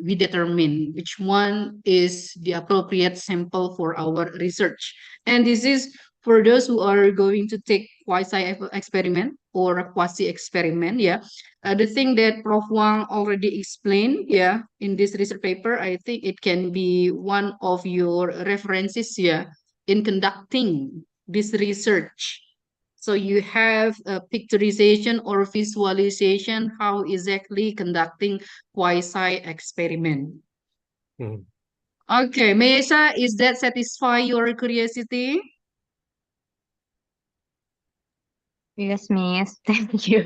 We determine which one is the appropriate sample for our research. And this is for those who are going to take quasi experiment or a quasi experiment. Yeah, the thing that Prof Wang already explained, yeah, in this research paper, I think it can be one of your references, yeah, in conducting this research. So you have a picturization or visualization how exactly conducting quasi experiment. Mhm. Okay, Meisa, is that satisfy your curiosity? Yes, Miss. Thank you.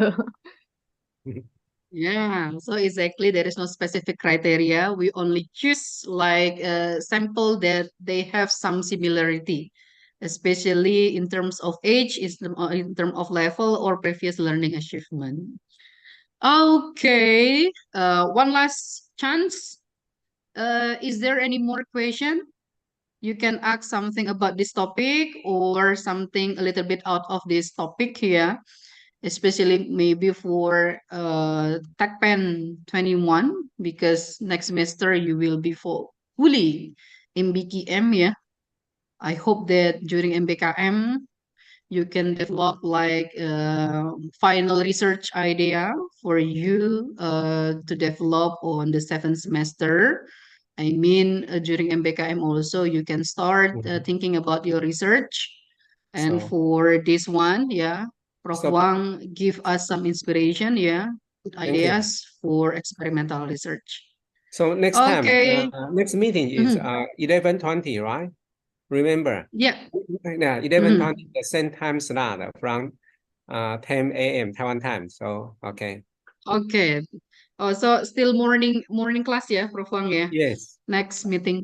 Yeah, so exactly there is no specific criteria. We only choose like a sample that they have some similarity, especially in terms of age, in terms of level or previous learning achievement. Okay, one last chance. Is there any more question? You can ask something about this topic or something a little bit out of this topic here, especially maybe for TechPen 21, because next semester you will be fully in BKM, yeah. I hope that during MBKM you can develop like final research idea for you to develop on the seventh semester. I mean, during MBKM also you can start Mhm. thinking about your research. And So for this one, yeah, Prof so Wang give us some inspiration, yeah, good thank you. ideas for experimental research. So next time, Okay. next meeting is Mhm. 11:20, right? Remember, Yeah. yeah, 11:20, Mhm. the same time slot from 10 a.m. Taiwan time. So okay, Okay. Oh, so still morning class ya, Prof Wang ya. yes, Next meeting.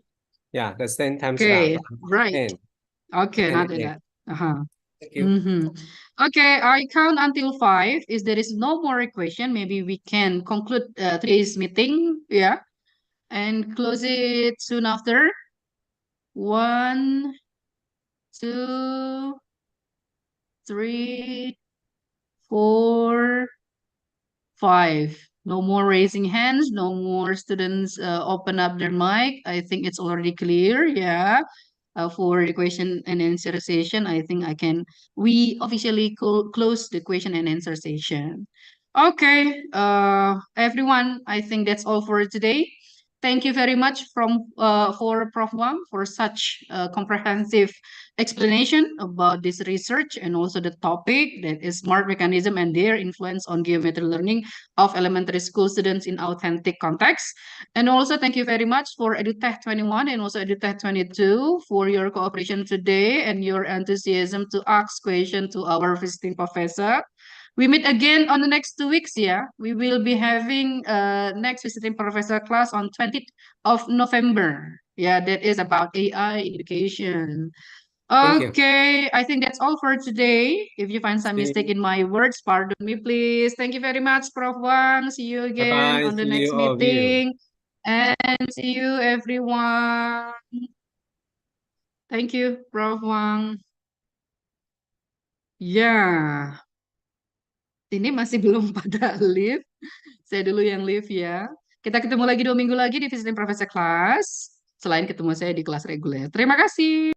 yeah, the same time slot Okay, from right. 10 Okay, 10 not a.m. that. Uh-huh. Thank you. Mm-hmm. Okay, I count until 5. If there is no more question, maybe we can conclude today's meeting. Yeah, and close it soon after. 1, 2, 3, 4, 5. No more raising hands. No more students open up their mic. I think it's already clear. Yeah. For the question and answer session, I think we officially close the question and answer session. Okay, everyone, I think that's all for today. Thank you very much for Prof. Wang for such comprehensive explanation about this research and also the topic that is smart mechanism and their influence on geometry learning of elementary school students in authentic context. And also thank you very much for EduTech 21 and also EduTech 22 for your cooperation today and your enthusiasm to ask questions to our visiting professor. We meet again on the next 2 weeks, yeah. We will be having next visiting professor class on 20th of November. Yeah, that is about AI education. Thank you. Okay, I think that's all for today. If you find some mistake See, in my words, pardon me, please. Thank you very much, Prof. Wang. See you again bye-bye. on the See next you, all of you. meeting. And see you, everyone. Thank you, Prof. Wang. Ya, ini masih belum pada live. Saya dulu yang live ya. Kita ketemu lagi 2 minggu lagi di Visiting Professor Class. Selain ketemu saya di kelas reguler. Terima kasih.